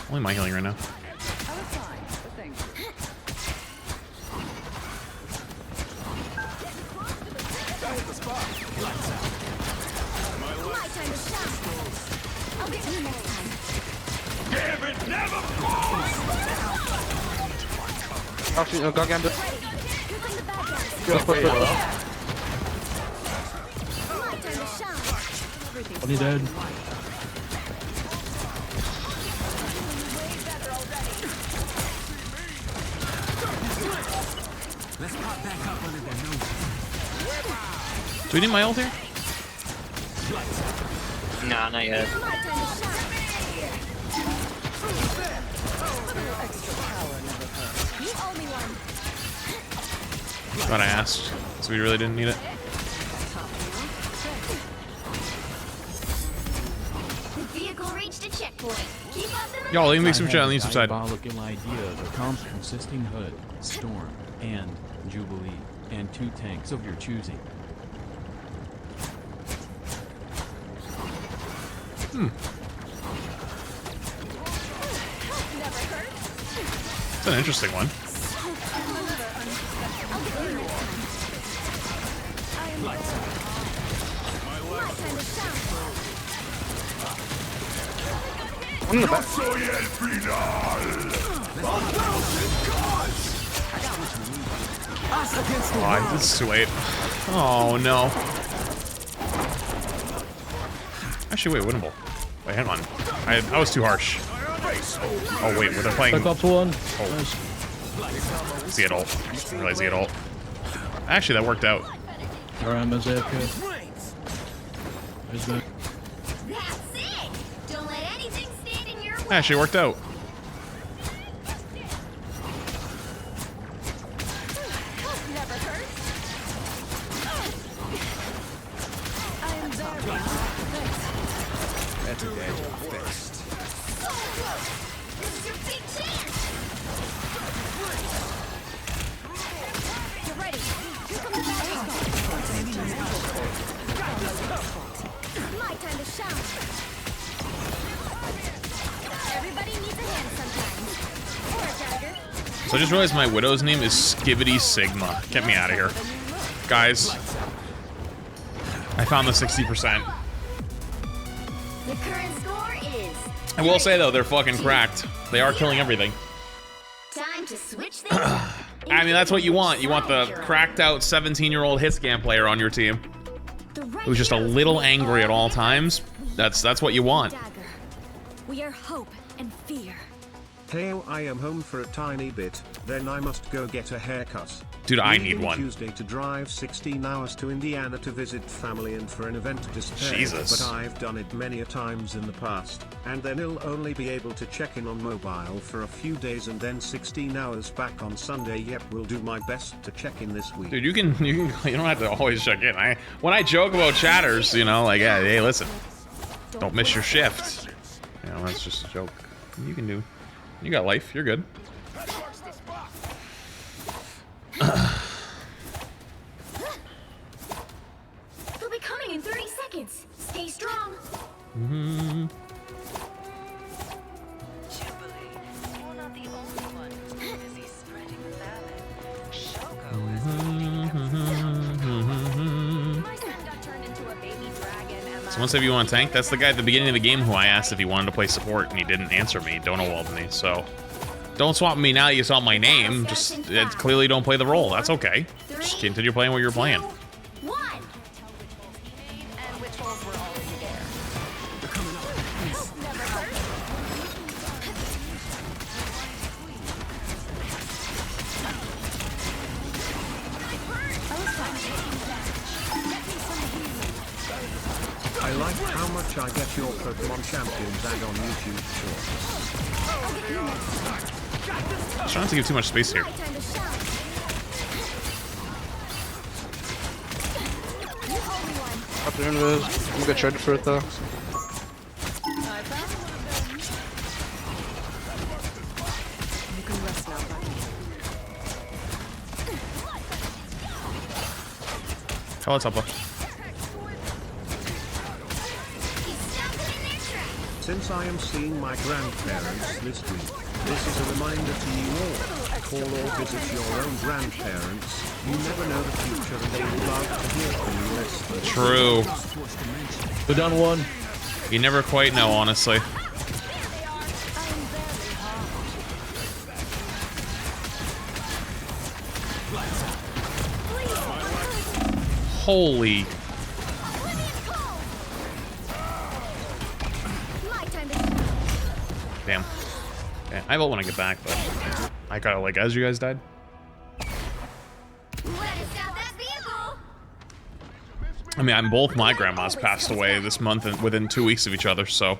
Only my healing right now. Actually, no, go again. Only dead. Do we need my ult here? Nah, not yet. Thought I asked, so we really didn't need it. Y'all, leave me some chat, leave some side. Diabolical idea of a comp consisting Hood, Storm, and Jubilee, and 2 tanks of your choosing. It's an interesting one. I'm in the back. Oh, this is too late. Oh no. Actually, wait, winnable. Wait, hang on. I was too harsh. Oh wait, were they playing? Back up to one. Oh. Is he at ult? I didn't realize he had ult. Actually, that worked out. Alright, I'm as AFK. There's the... Actually, worked out. So I just realized my Widow's name is Skibbity Sigma. Get me out of here. Guys. I found the 60%. The current score is... I will say though, they're fucking cracked. They are killing everything. Time to switch things. I mean, that's what you want. You want the cracked out 17-year-old hit scan player on your team. Who's just a little angry at all times. That's what you want. We are hope and fear. Hey, I am home for a tiny bit, then I must go get a haircut. Dude, I need Leaving one. Tuesday to drive 16 hours to Indiana to visit family and for an event to display. Jesus. But I've done it many a times in the past, and then I'll only be able to check in on mobile for a few days and then 16 hours back on Sunday. Yep, will do my best to check in this week. Dude, you don't have to always check in. When I joke about chatters, you know, like, yeah, hey, listen, don't miss your shift. You know, that's just a joke. You can do. You got life. You're good. They'll be coming in 30 seconds. Stay strong. Someone said if you want to tank, that's the guy at the beginning of the game who I asked if he wanted to play support and he didn't answer me. Don't know well to me, so don't swap me now that you saw my name. Just clearly don't play the role. That's okay. Just continue playing what you're playing. I like how much I get your Pokemon Champions ad on YouTube Shorts. Trying not to give too much space here. Up there it is. I'm gonna get traded for it though. Hello, Tuppa. Since I am seeing my grandparents this week, this is a reminder to you all. Call or visit your own grandparents. You never know the future and they would love to hear from you less than True. We're done one. You never quite know, honestly. Holy. Damn. Okay, I will when I get back, but I gotta like as you guys died. I mean, both my grandmas passed away this month and within 2 weeks of each other, so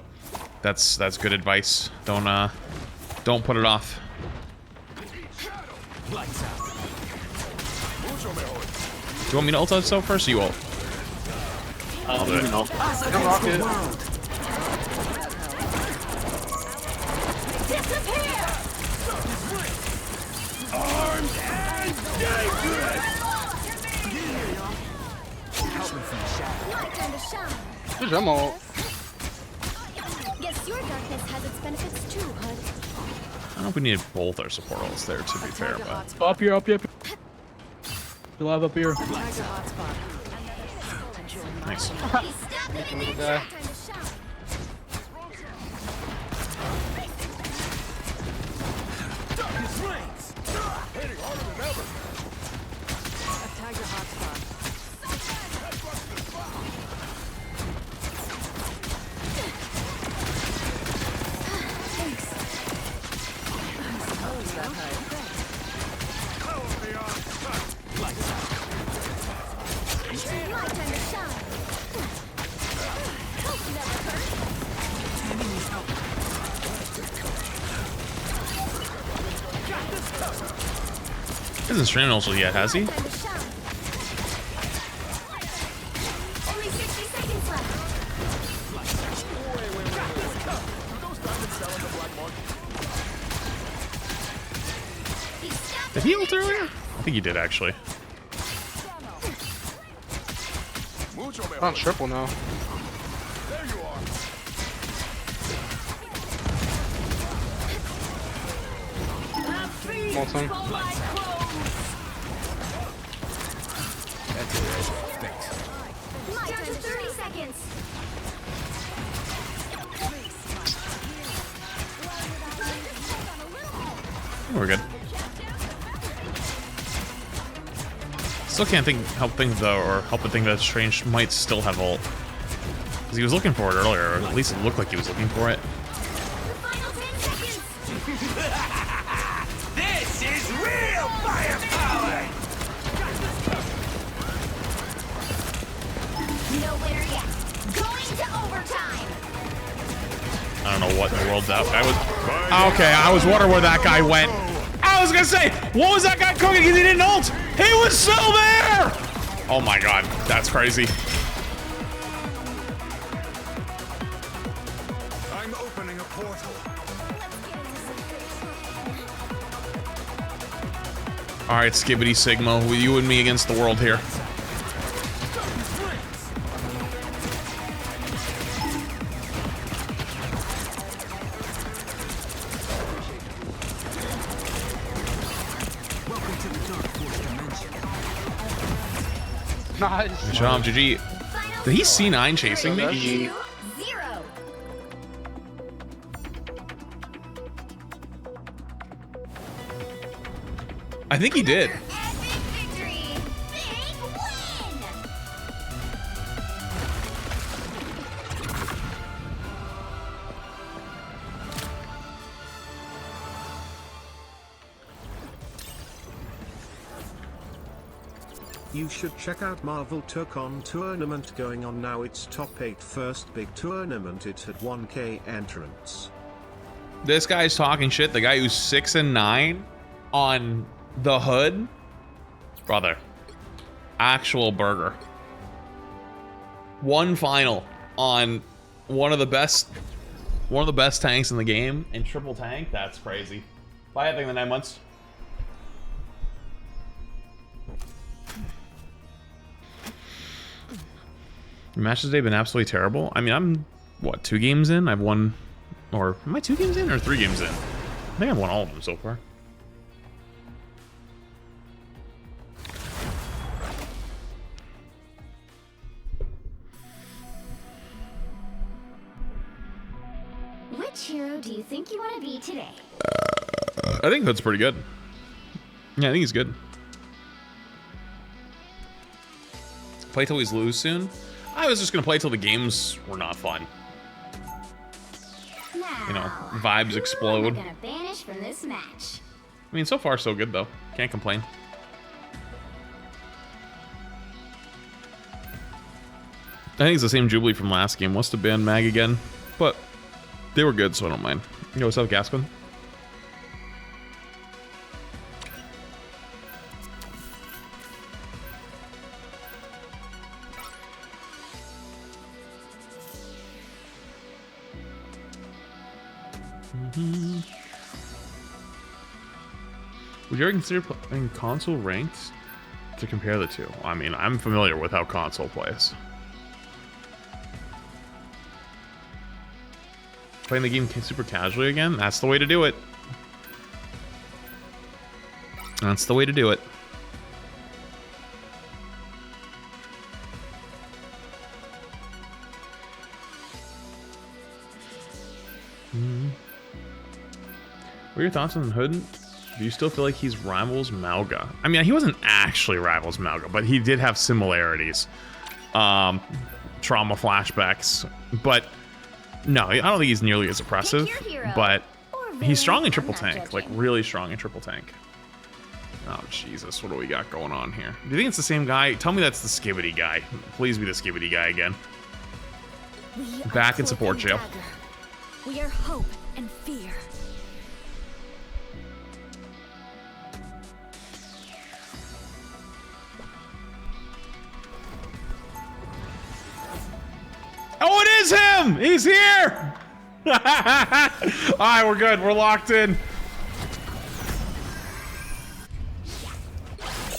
that's good advice. Don't put it off. Do you want me to ult out so first, or you ult? I'll do it. Rocket. Armed and dangerous! Good, I'm all. Guess your darkness has its benefits too, Hood. I don't know if we need both our support ults there, to be fair, but... Up here, up here. Still have up here. Nice. Isn't streaming also yet, has he? Only 60 seconds left. Did he ult earlier? I think he did, actually. On triple now. Molten. Down to 30 seconds. We're good. Still can't help think though, or help but think that Strange might still have ult. Because he was looking for it earlier, or at least it looked like he was looking for it. This is real firepower! Nowhere yet. Going to overtime. I don't know what in the world that guy was. Okay, I was wondering where that guy went. I was gonna say, what was that guy cooking? Because he didn't ult. He was still there. Oh my god, that's crazy. I'm opening a portal. All right, Skibbity Sigma, with you and me against the world here. Nice. Good job, GG. Did he C9 chasing me? 2-0. I think he did. Epic victory. Big win. You should check out Marvel Took-On tournament going on now. It's top 8 first big tournament. It had 1K entrants. This guy's talking shit. The guy who's 6 and 9 on the hood, brother. Actual burger. One final on one of the best tanks in the game and triple tank. That's crazy. Bye, I think the 9 months. Matches today been absolutely terrible. I mean, I'm what, 2 games in? I've won, or am I 2 games in or 3 games in? I think I've won all of them so far. Which hero do you think you want to be today? I think Hood's pretty good. Yeah, I think he's good. Play till we lose soon? I was just gonna play till the games were not fun. Now, You know, vibes explode. I'm gonna banish from this match. I mean, so far so good though. Can't complain. I think it's the same Jubilee from last game. Must have banned Mag again, but they were good, so I don't mind. Yo, what's up, Gaspin? Would you ever consider playing console ranked to compare the two? I mean, I'm familiar with how console plays. Playing the game super casually again? That's the way to do it. That's the way to do it. What are your thoughts on Hood? Do you still feel like he's rivals Malga? I mean, he wasn't actually rivals Malga, but he did have similarities. Trauma flashbacks. But no, I don't think he's nearly as oppressive. But he's strong in triple tank. Like, really strong in triple tank. Oh, Jesus. What do we got going on here? Do you think it's the same guy? Tell me that's the Skibbity guy. Please be the Skibbity guy again. Back in support jail. We are hope and fear. Oh, it is him! He's here! Alright, we're good. We're locked in.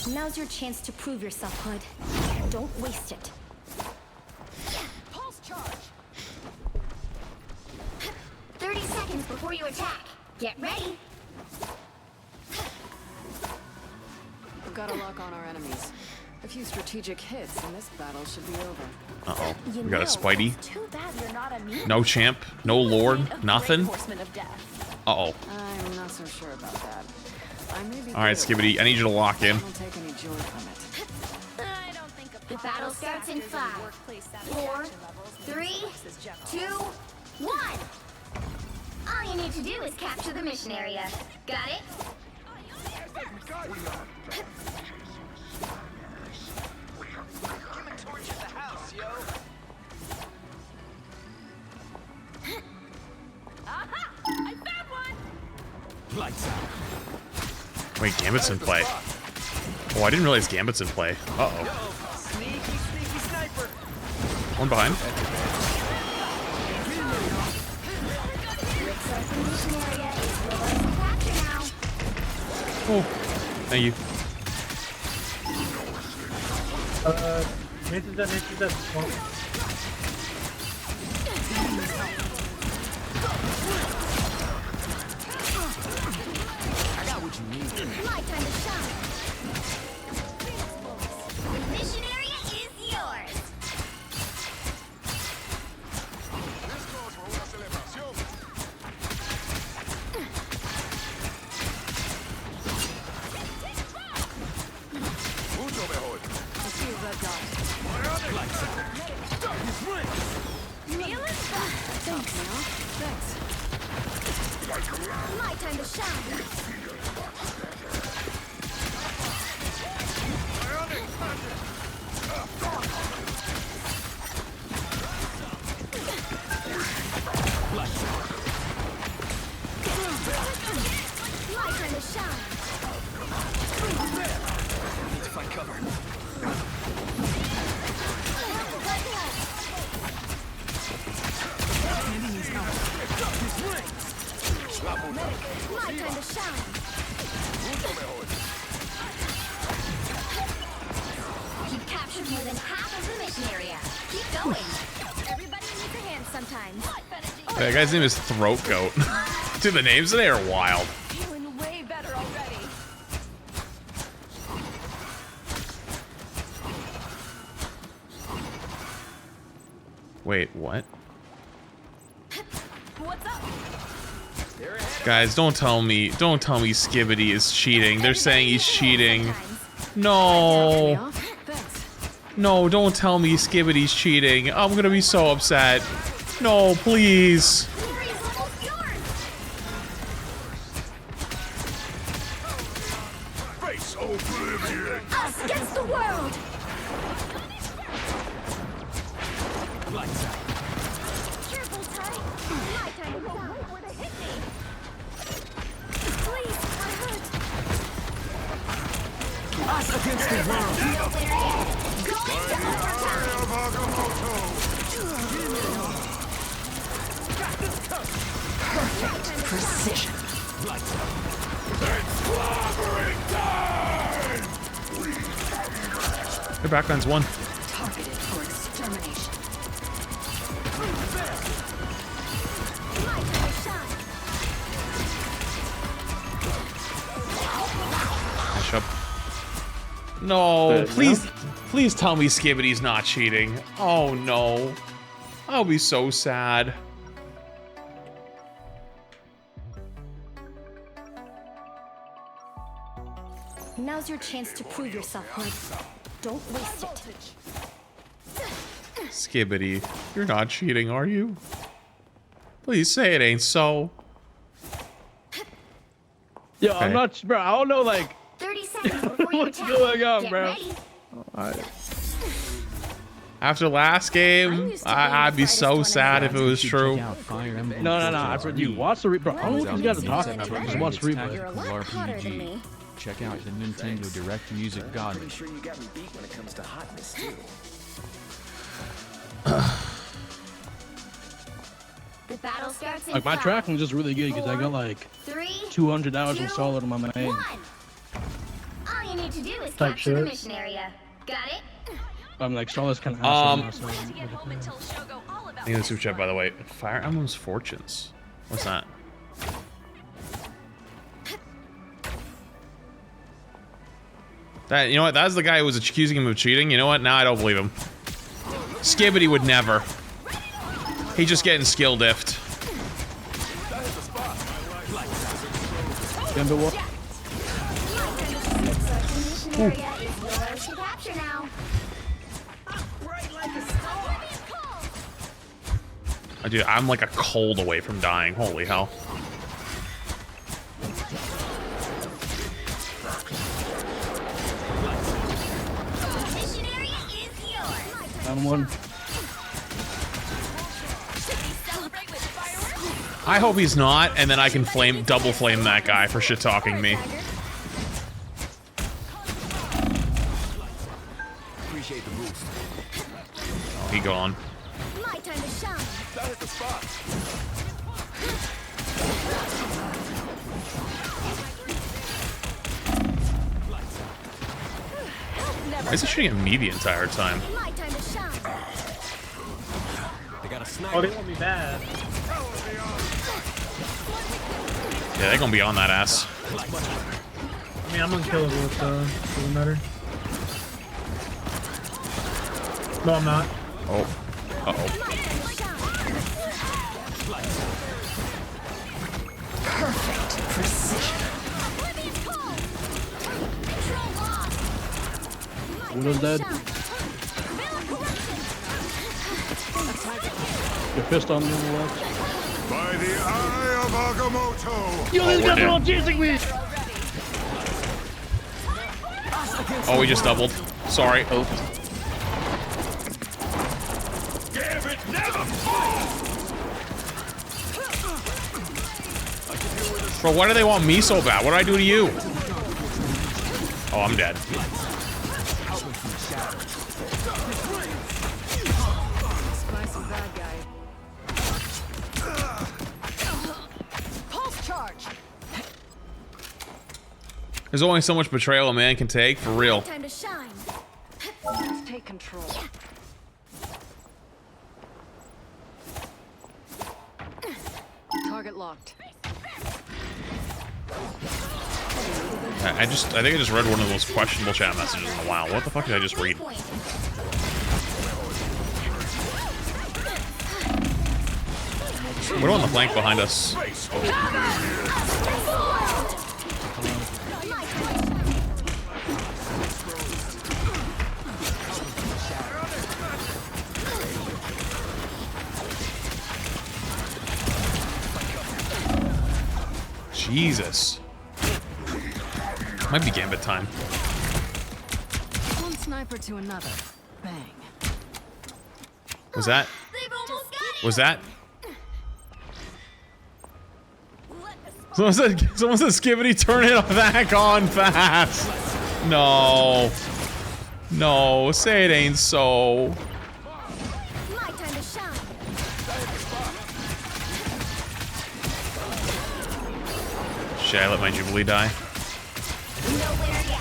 Now's your chance to prove yourself, Hood. Don't waste it. Pulse charge. 30 seconds before you attack. Get ready. We've got a lock on our enemies. A few strategic hits and this battle should be over. Uh-oh. We got a Spidey. Too bad you're not a mutant. No champ. No lord. Nothing. Uh-oh. I'm not so sure about that. I may be Alright, Skibbity. I need you to lock in. I don't take any joy from it. I don't think the battle starts in 5, 4, 3, 2, 1. All you need to do is capture the mission area. Got it? I found one! Lights out. Wait, Gambit's in play. Oh, I didn't realize Gambit's in play. Uh-oh. Sneaky, sneaky sniper. One behind. Oh, thank you. Hit that. I got what you need. My time to shine. The mission area is yours. I see a red dot. Lights out. Thanks, Mel. Thanks. My time to shine. My time to shine. Need to find cover. My time to shine. That guy's name is Throat Goat. Dude, the names today are wild. Feeling way better already. Wait, what? What's up? Guys, don't tell me Skibbity is cheating. They're saying he's cheating. No. No, don't tell me Skibbity's cheating. I'm gonna be so upset. No, please. Face oblivion! Us against the world! Lights out. Careful, Ty. My time to go before they hit me. Please, I'm hurt. Us against the world. Going to overtime. Perfect precision. Lights out. Their backline's one. Targeted for extermination. My time to shine. Match up. No, please tell me Skibbity's not cheating. Oh no. I'll be so sad. Now's your chance to prove yourself, Hood. Don't waste it. Skibbity, you're not cheating, are you? Please say it ain't so. Yo, Okay. I'm not, bro. I don't know, like, 30 seconds before you what's attack. going on, Get bro. ready. After last game, I'd be so sad if it was true. No, I heard you watch the replay. I don't know if you guys are talking about, bro. Just watch the replay. You're a lot hotter than me. Check out the Nintendo Direct Music God. Pretty sure you got me beat when it comes to hotness too. The battle starts in Like, my 5, tracking's just really good because I got, like, 3, 200 hours 2, installed on my main. 1. All you need to do is Type capture the shit. mission area. Got it? I'm like, Starless kind of I need a super chat, by the way. Fire Emblem's Fortunes. What's that? That, you know what? That's the guy who was accusing him of cheating. You know what? Now I don't believe him. Skibbity would never. He's just getting skill diffed. Remember what? Mission area is yours to capture now. Dude, I'm like a cold away from dying. Holy hell. Mission area is yours. I'm one. Celebrate with fireworks. I hope he's not, and then I can double flame that guy for shit talking me. Appreciate the boost. Oh, he gone. My time to shine. That hit the spot. Why is he shooting at me the entire time? My time to shine. They got a sniper. Oh, they won't be bad. Yeah, they're gonna be on that ass. I mean, I'm unkillable, so it doesn't matter. No, I'm not. Oh. Uh-oh. Perfect precision. Widow's dead. Your fist on me on the left. By the eye of Agamotto! Yo, this we're guy's dead. all chasing me! Oh, we just doubled. Sorry. Oh. Damn it, never fall! Bro, why do they want me so bad? What did I do to you? Oh, I'm dead. Spicy bad guy. Pulse charge. There's only so much betrayal a man can take, for real. Time to shine. Let's take control. Target locked. I think I just read one of the most questionable chat messages in a while. What the fuck did I just read? What on the flank behind us? Jesus. Might be gambit time. One sniper to another. Bang. Was that? Was that? Someone said Skibbity, turn it back on fast. No. No, say it ain't so. My time to shine. Shit, I let my Jubilee die. Nowhere yet.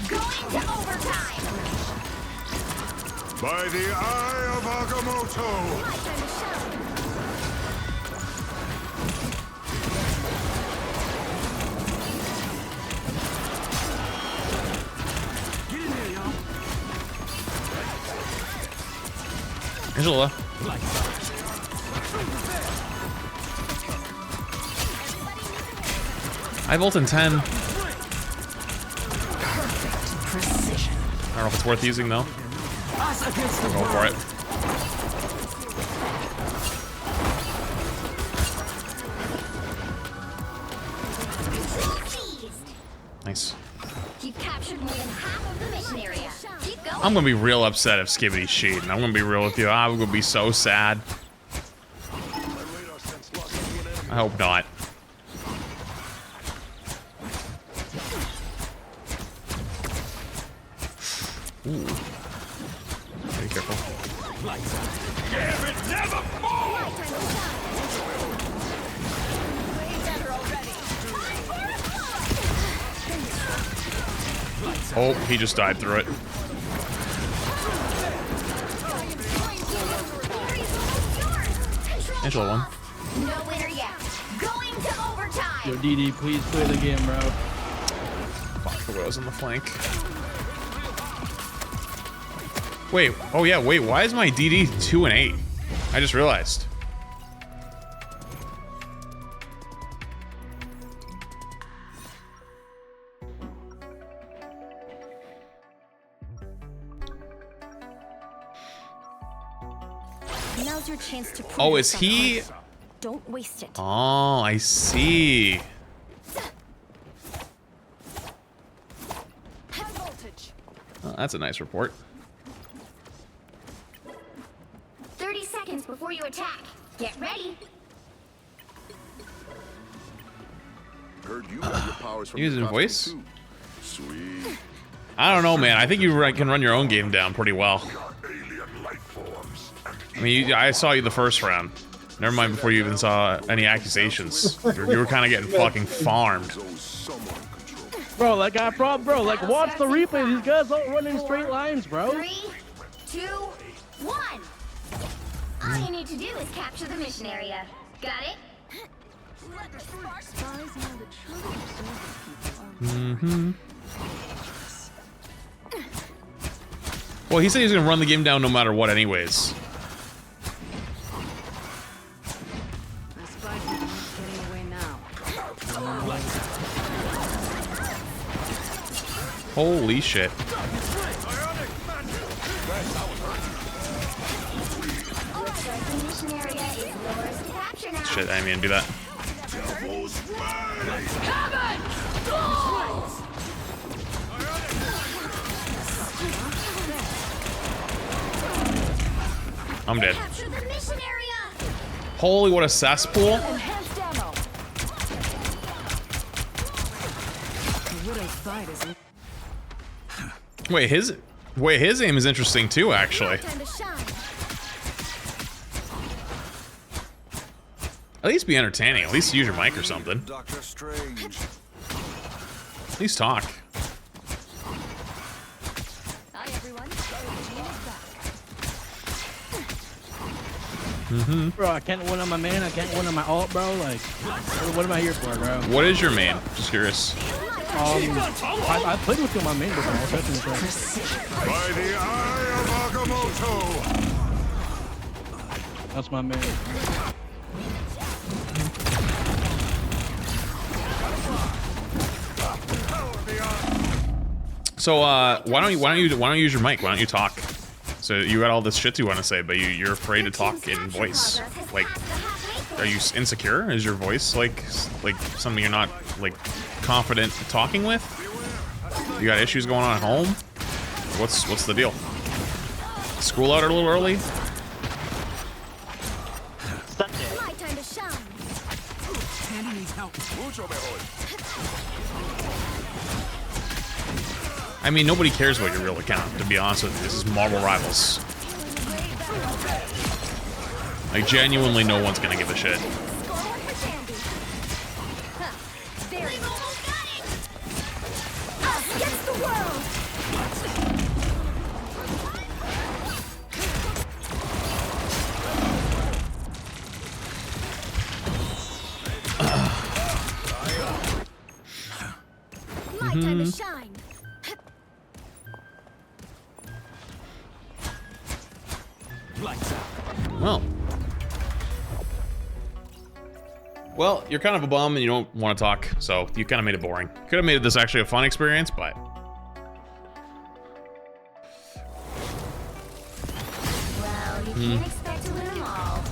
Going to overtime. By the eye of Agamotto. My time to shine. Angela. I ult in 10. I don't know if it's worth using though. I'll go for it. Nice. You've captured more than half of the mission area. Keep going. I'm gonna be real upset if Skibbity's cheating. I'm gonna be real with you. I'm gonna be so sad. I hope not. Ooh. Be careful. Oh, he just died through it. Angela won. No winner yet. Going to overtime. Yo, DD, please play the game, bro. Fuck, the was on the flank. Wait, oh yeah, wait, why is my DD 2 and 8? I just realized. Now's your chance to prove Oh, is yourself. he? Don't waste it. Oh, I see. High voltage. Oh, that's a nice report. 30 seconds before you attack. Get ready. Heard you got your powers from Using the voice? costume, too. Sweet. I don't know, man. I think you can run your own game down pretty well. I mean, I saw you the first round. Never mind before you even saw any accusations. You were kind of getting fucking farmed. Bro, like I bro, like watch the replay. These guys all running straight lines, bro. 3, 2, 1. All you need to do is capture the mission area. Got it? Spies know the truly observant people are Mm-hmm. Well, he said he was gonna run the game down no matter what anyways. I spied you getting away now. Holy shit. The mission area is yours to capture now. Shit, I didn't mean to do that. I'm dead. Capture the mission area. Holy, what a cesspool. Enhanced ammo. The widow's bite is Wait, his aim is interesting too, actually. Time to shine. At least be entertaining. At least use your mic or something. Doctor Strange. At least talk. Hi everyone. The team is back. Bro, I can't win on my man. I can't win on my ult, bro. Like, what am I here for, bro? What is your main? Just curious. I played with you on my main before. By the eye of Agamotto! That's my main. So why don't you use your mic? Why don't you talk? So you got all this shit you want to say, but you're afraid to talk in voice. Like, are you insecure? Is your voice like something you're not like confident talking with? You got issues going on at home? What's the deal? School out a little early? My time to shine. Tandy needs help. I mean, nobody cares about your real account, to be honest with you. This is Marvel Rivals. Like, genuinely, no one's gonna give a shit. Against the world. My time to shine. Well, you're kind of a bum and you don't want to talk, so you kind of made it boring. Could have made this actually a fun experience, but... Well, you can't expect to win them all.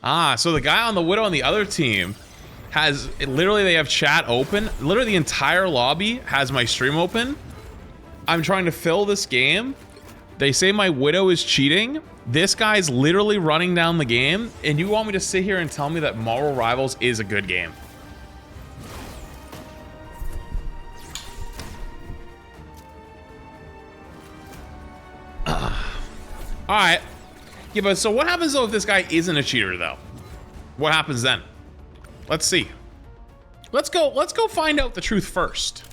Ah, so the guy on the Widow on the other team has, literally they have chat open. Literally the entire lobby has my stream open. I'm trying to fill this game. They say my Widow is cheating. This guy's literally running down the game, and you want me to sit here and tell me that Marvel Rivals is a good game? Alright. Yeah, but so what happens though if this guy isn't a cheater though? What happens then? Let's see. Let's go find out the truth first.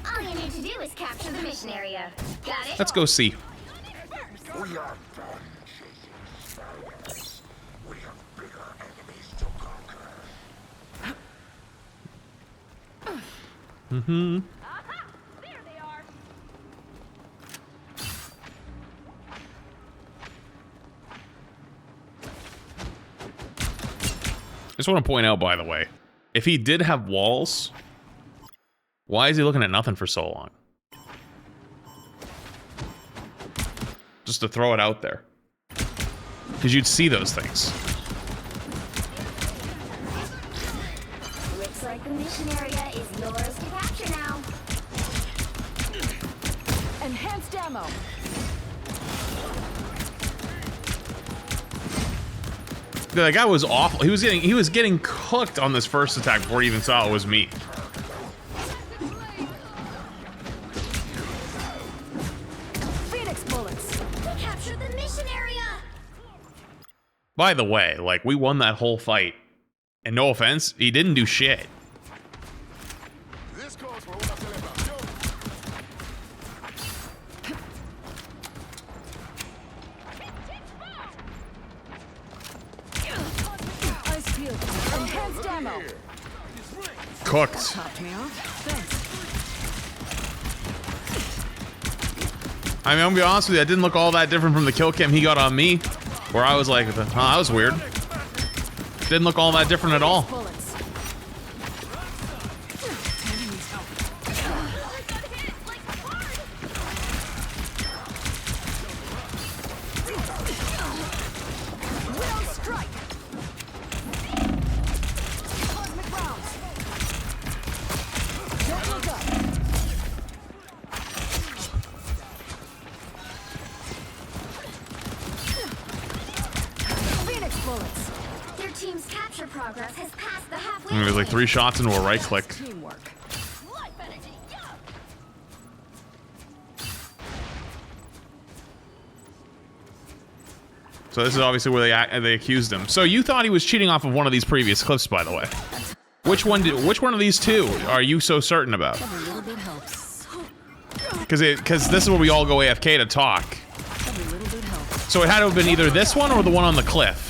All you need to do is capture the mission area. Got it? Let's go see. We are Mm-hmm. There they are. I just want to point out, by the way, if he did have walls, why is he looking at nothing for so long? Just to throw it out there. Because you'd see those things. Looks like the mission area is yours to capture now. Enhanced ammo. That guy was awful. He was getting cooked on this first attack before he even saw it was me. Phoenix bullets. We captured the mission area. By the way, like, we won that whole fight. And no offense, he didn't do shit. This calls for what I'm telling about. Ice cube. Enhanced ammo. Cooked. Popped me off. Thanks. I mean, I'm gonna be honest with you, that didn't look all that different from the kill cam he got on me. Where I was like, oh, that was weird. Didn't look all that different at all. Bullets. Widow strike. Cosmic rounds. Don't look up. Phoenix bullets. Their team's capture progress has passed the halfway There's like point. 3 shots into a right click. Teamwork. Life at its So this is obviously where they accused him. So you thought he was cheating off of one of these previous clips, by the way. Which one of these two are you so certain about? Every little bit helps. Because this is where we all go AFK to talk. Every little bit helps. So it had to have been either this one or the one on the cliff.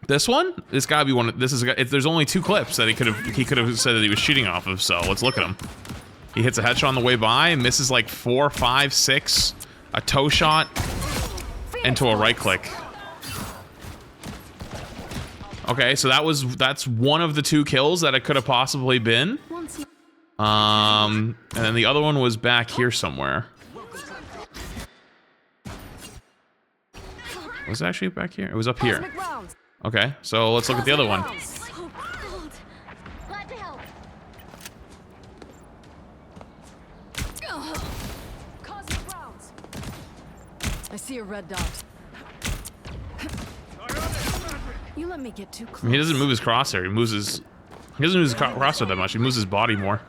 This one? This gotta be one. This is. If there's only 2 clips that he could have said that he was cheating off of. So let's look at him. He hits a headshot on the way by, misses like 4, 5, 6, a toe shot, into a right click. Okay, so that's one of the 2 kills that it could have possibly been. And then the other one was back here somewhere. Was it actually back here? It was up here. Okay, so let's look at the other one. Glad to help. Cosmic rounds. I see a red dot. You let me get too close. I mean, he doesn't move his crosshair. He doesn't move his crosshair that much. He moves his body more.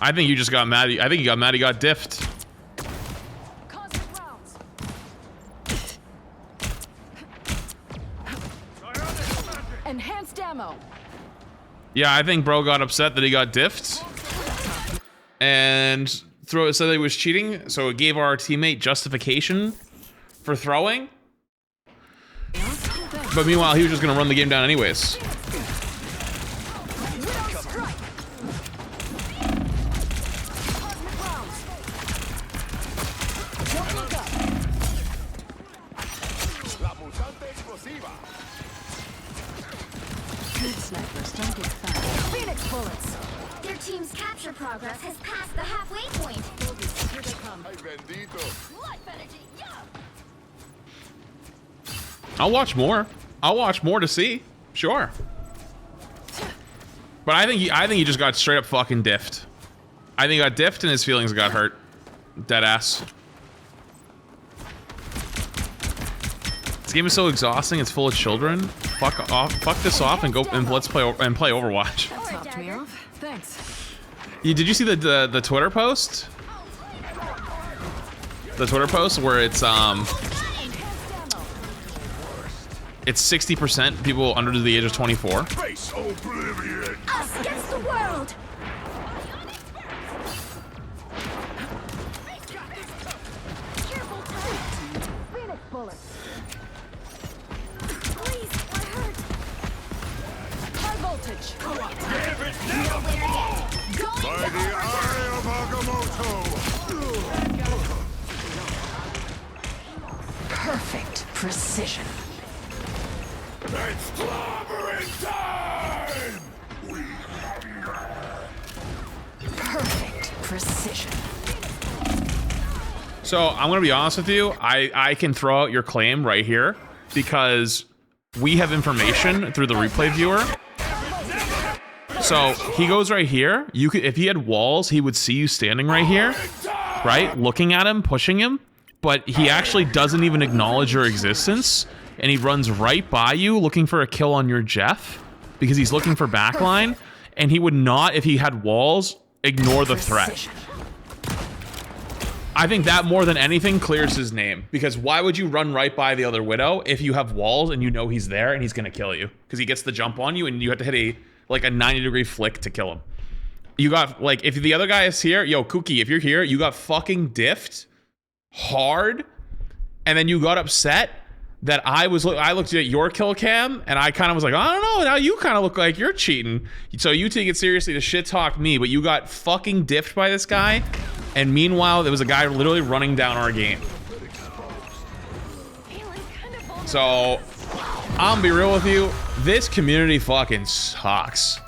I think you just got mad. I think he got mad. He got diffed. Cosmic rounds. Enhanced ammo. Yeah, I think bro got upset that he got diffed. And said that he was cheating, so it gave our teammate justification for throwing. But meanwhile, he was just gonna run the game down anyways. Good snipers don't get found. Phoenix bullets. Their team's capture progress has passed the halfway point. Here they come. Ay, bendito. Life energy, yeah. I'll watch more. I'll watch more to see. Sure. But I think he just got straight up fucking diffed. I think he got diffed and his feelings got hurt. Dead ass. This game is so exhausting. It's full of children. Fuck off. Fuck this off and go and let's play Overwatch. That topped me off. Thanks. Did you see the Twitter post? The Twitter post where it's 60% people under the age of 24. Face oblivion. Us against the world. Careful, Ty. Phoenix bullets. Please, I hurt. High voltage. By the eye of Agamotto. Perfect precision. It's clobbering time. Perfect precision. So I'm gonna be honest with you. I can throw out your claim right here because we have information through the replay viewer. So he goes right here. You could, if he had walls, he would see you standing right here, right, looking at him, pushing him. But he actually doesn't even acknowledge your existence, and he runs right by you, looking for a kill on your Jeff, because he's looking for backline. And he would not, if he had walls, ignore the threat. I think that more than anything clears his name, because why would you run right by the other Widow if you have walls and you know he's there and he's gonna kill you? Because he gets the jump on you and you have to hit a 90-degree flick to kill him. You got, like, if the other guy is here, yo, Kookie, if you're here, you got fucking diffed hard, and then you got upset that I looked at your kill cam and I kind of was like, I don't know, now you kind of look like you're cheating. So you take it seriously to shit talk me, but you got fucking diffed by this guy. And meanwhile, there was a guy literally running down our game. So I'm gonna be real with you. This community fucking sucks.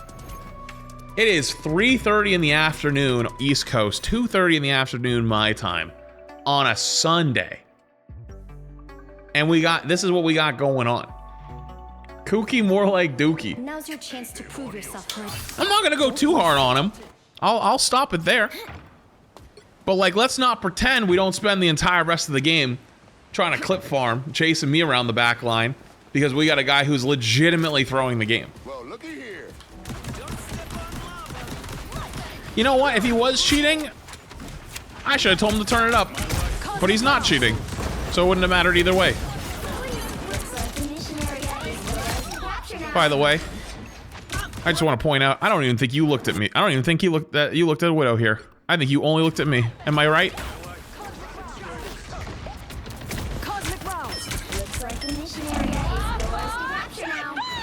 It is 3:30 in the afternoon, East Coast, 2:30 in the afternoon, my time, on a Sunday. And this is what we got going on. Kookie more like Dookie. Now's your chance to prove yourself, Hood. I'm not gonna go too hard on him. I'll stop it there. But like, let's not pretend we don't spend the entire rest of the game trying to clip farm, chasing me around the back line, because we got a guy who's legitimately throwing the game. Well, looky here. You know what? If he was cheating, I should have told him to turn it up. But he's not cheating. So it wouldn't have mattered either way. By the way, I just want to point out, I don't even think you looked at me. I don't even think you looked at a Widow here. I think you only looked at me. Am I right?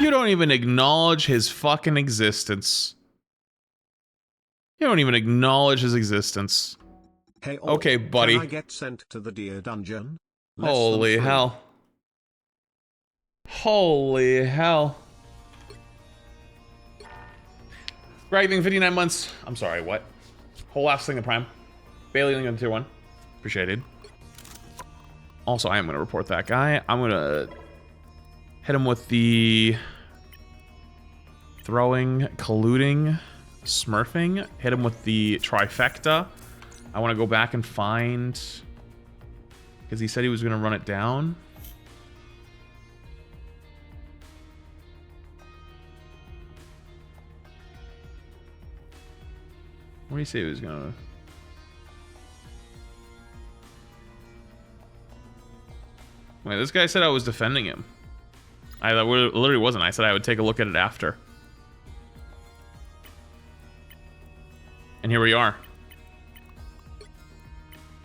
You don't even acknowledge his fucking existence. You don't even acknowledge his existence. Hey, okay, buddy. Can I get sent to the deer dungeon? Holy hell. Holy hell. Greg, 59 months. I'm sorry, what? Whole last thing of Prime. Bailey link on tier 1. Appreciated. Also, I am going to report that guy. I'm going to hit him with the throwing, colluding, smurfing. Hit him with the trifecta. I want to go back and find... because he said he was going to run it down. What do you say he was gonna... Wait, this guy said I was defending him. I literally wasn't. I said I would take a look at it after. And here we are.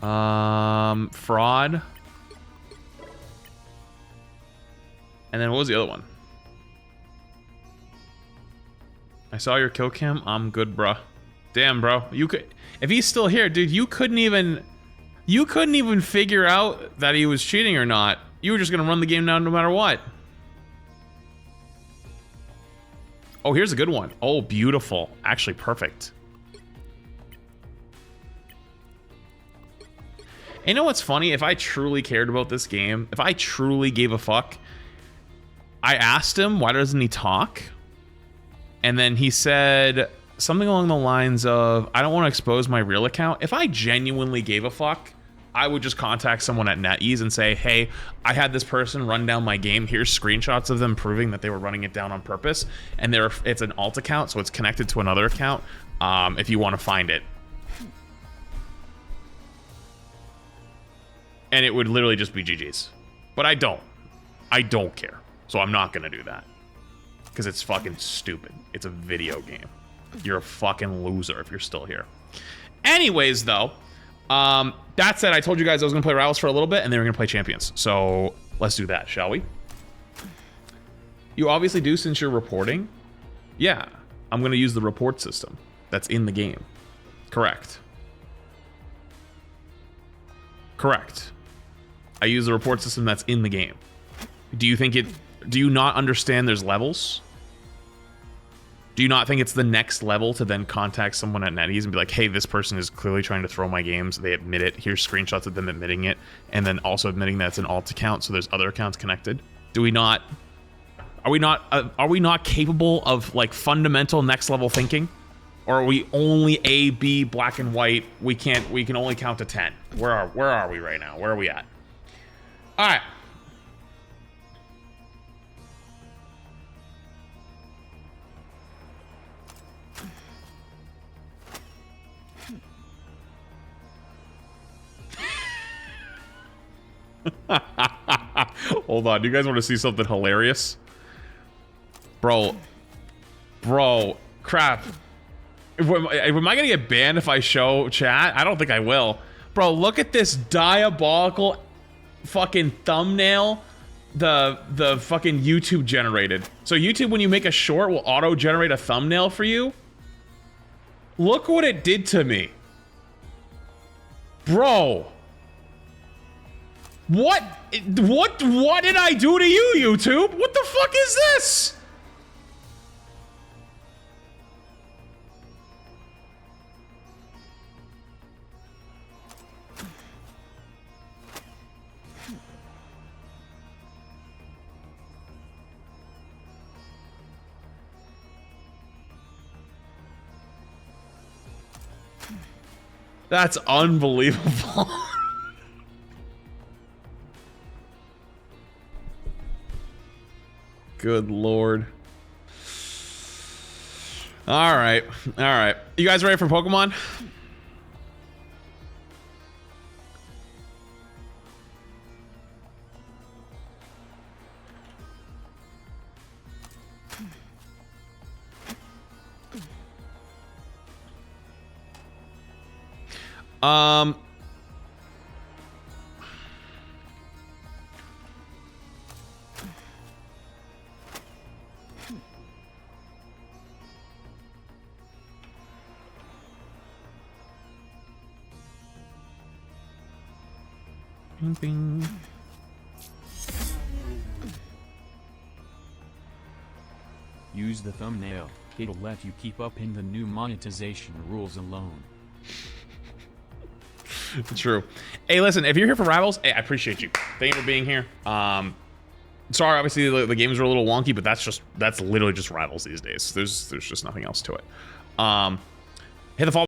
Fraud. And then what was the other one? I saw your kill cam. I'm good, bruh. Damn, bro. You could, if he's still here, dude, you couldn't even figure out that he was cheating or not. You were just gonna run the game down no matter what. Oh, here's a good one. Oh, beautiful. Actually, perfect. You know what's funny? If I truly cared about this game, if I truly gave a fuck, I asked him, why doesn't he talk? And then he said something along the lines of, I don't want to expose my real account. If I genuinely gave a fuck, I would just contact someone at NetEase and say, hey, I had this person run down my game. Here's screenshots of them proving that they were running it down on purpose. And it's an alt account, so it's connected to another account if you want to find it. And it would literally just be GG's. But I don't. I don't care. So I'm not going to do that. Because it's fucking stupid. It's a video game. You're a fucking loser if you're still here. Anyways, though, that said, I told you guys I was going to play Rivals for a little bit, and then we're going to play Champions. So let's do that, shall we? You obviously do since you're reporting. Yeah, I'm going to use the report system that's in the game. Correct. Correct. I use the report system that's in the game. Do you think it... Do you not understand there's levels? Do you not think it's the next level to then contact someone at NetEase and be like, hey, this person is clearly trying to throw my games. They admit it. Here's screenshots of them admitting it. And then also admitting that it's an alt account, so there's other accounts connected. Do we not... Are we not capable of, like, fundamental next level thinking? Or are we only A, B, black and white? We can only count to 10. Where are we right now? Where are we at? All right. Hold on. Do you guys want to see something hilarious? Bro, crap. Am I gonna get banned if I show chat? I don't think I will. Bro, look at this diabolical fucking thumbnail the fucking YouTube generated. So YouTube, when you make a short, will auto-generate a thumbnail for you. Look what it did to me. Bro. What did I do to you, YouTube? What the fuck is this? That's unbelievable. Good lord. All right. You guys ready for Pokemon? Bing, bing. Use the thumbnail. It'll let you keep up in the new monetization rules alone. True. Hey, listen, if you're here for Rivals, hey, I appreciate you. Thank you for being here. Sorry, obviously the games are a little wonky, but that's literally just Rivals these days. There's just nothing else to it. Hit the follow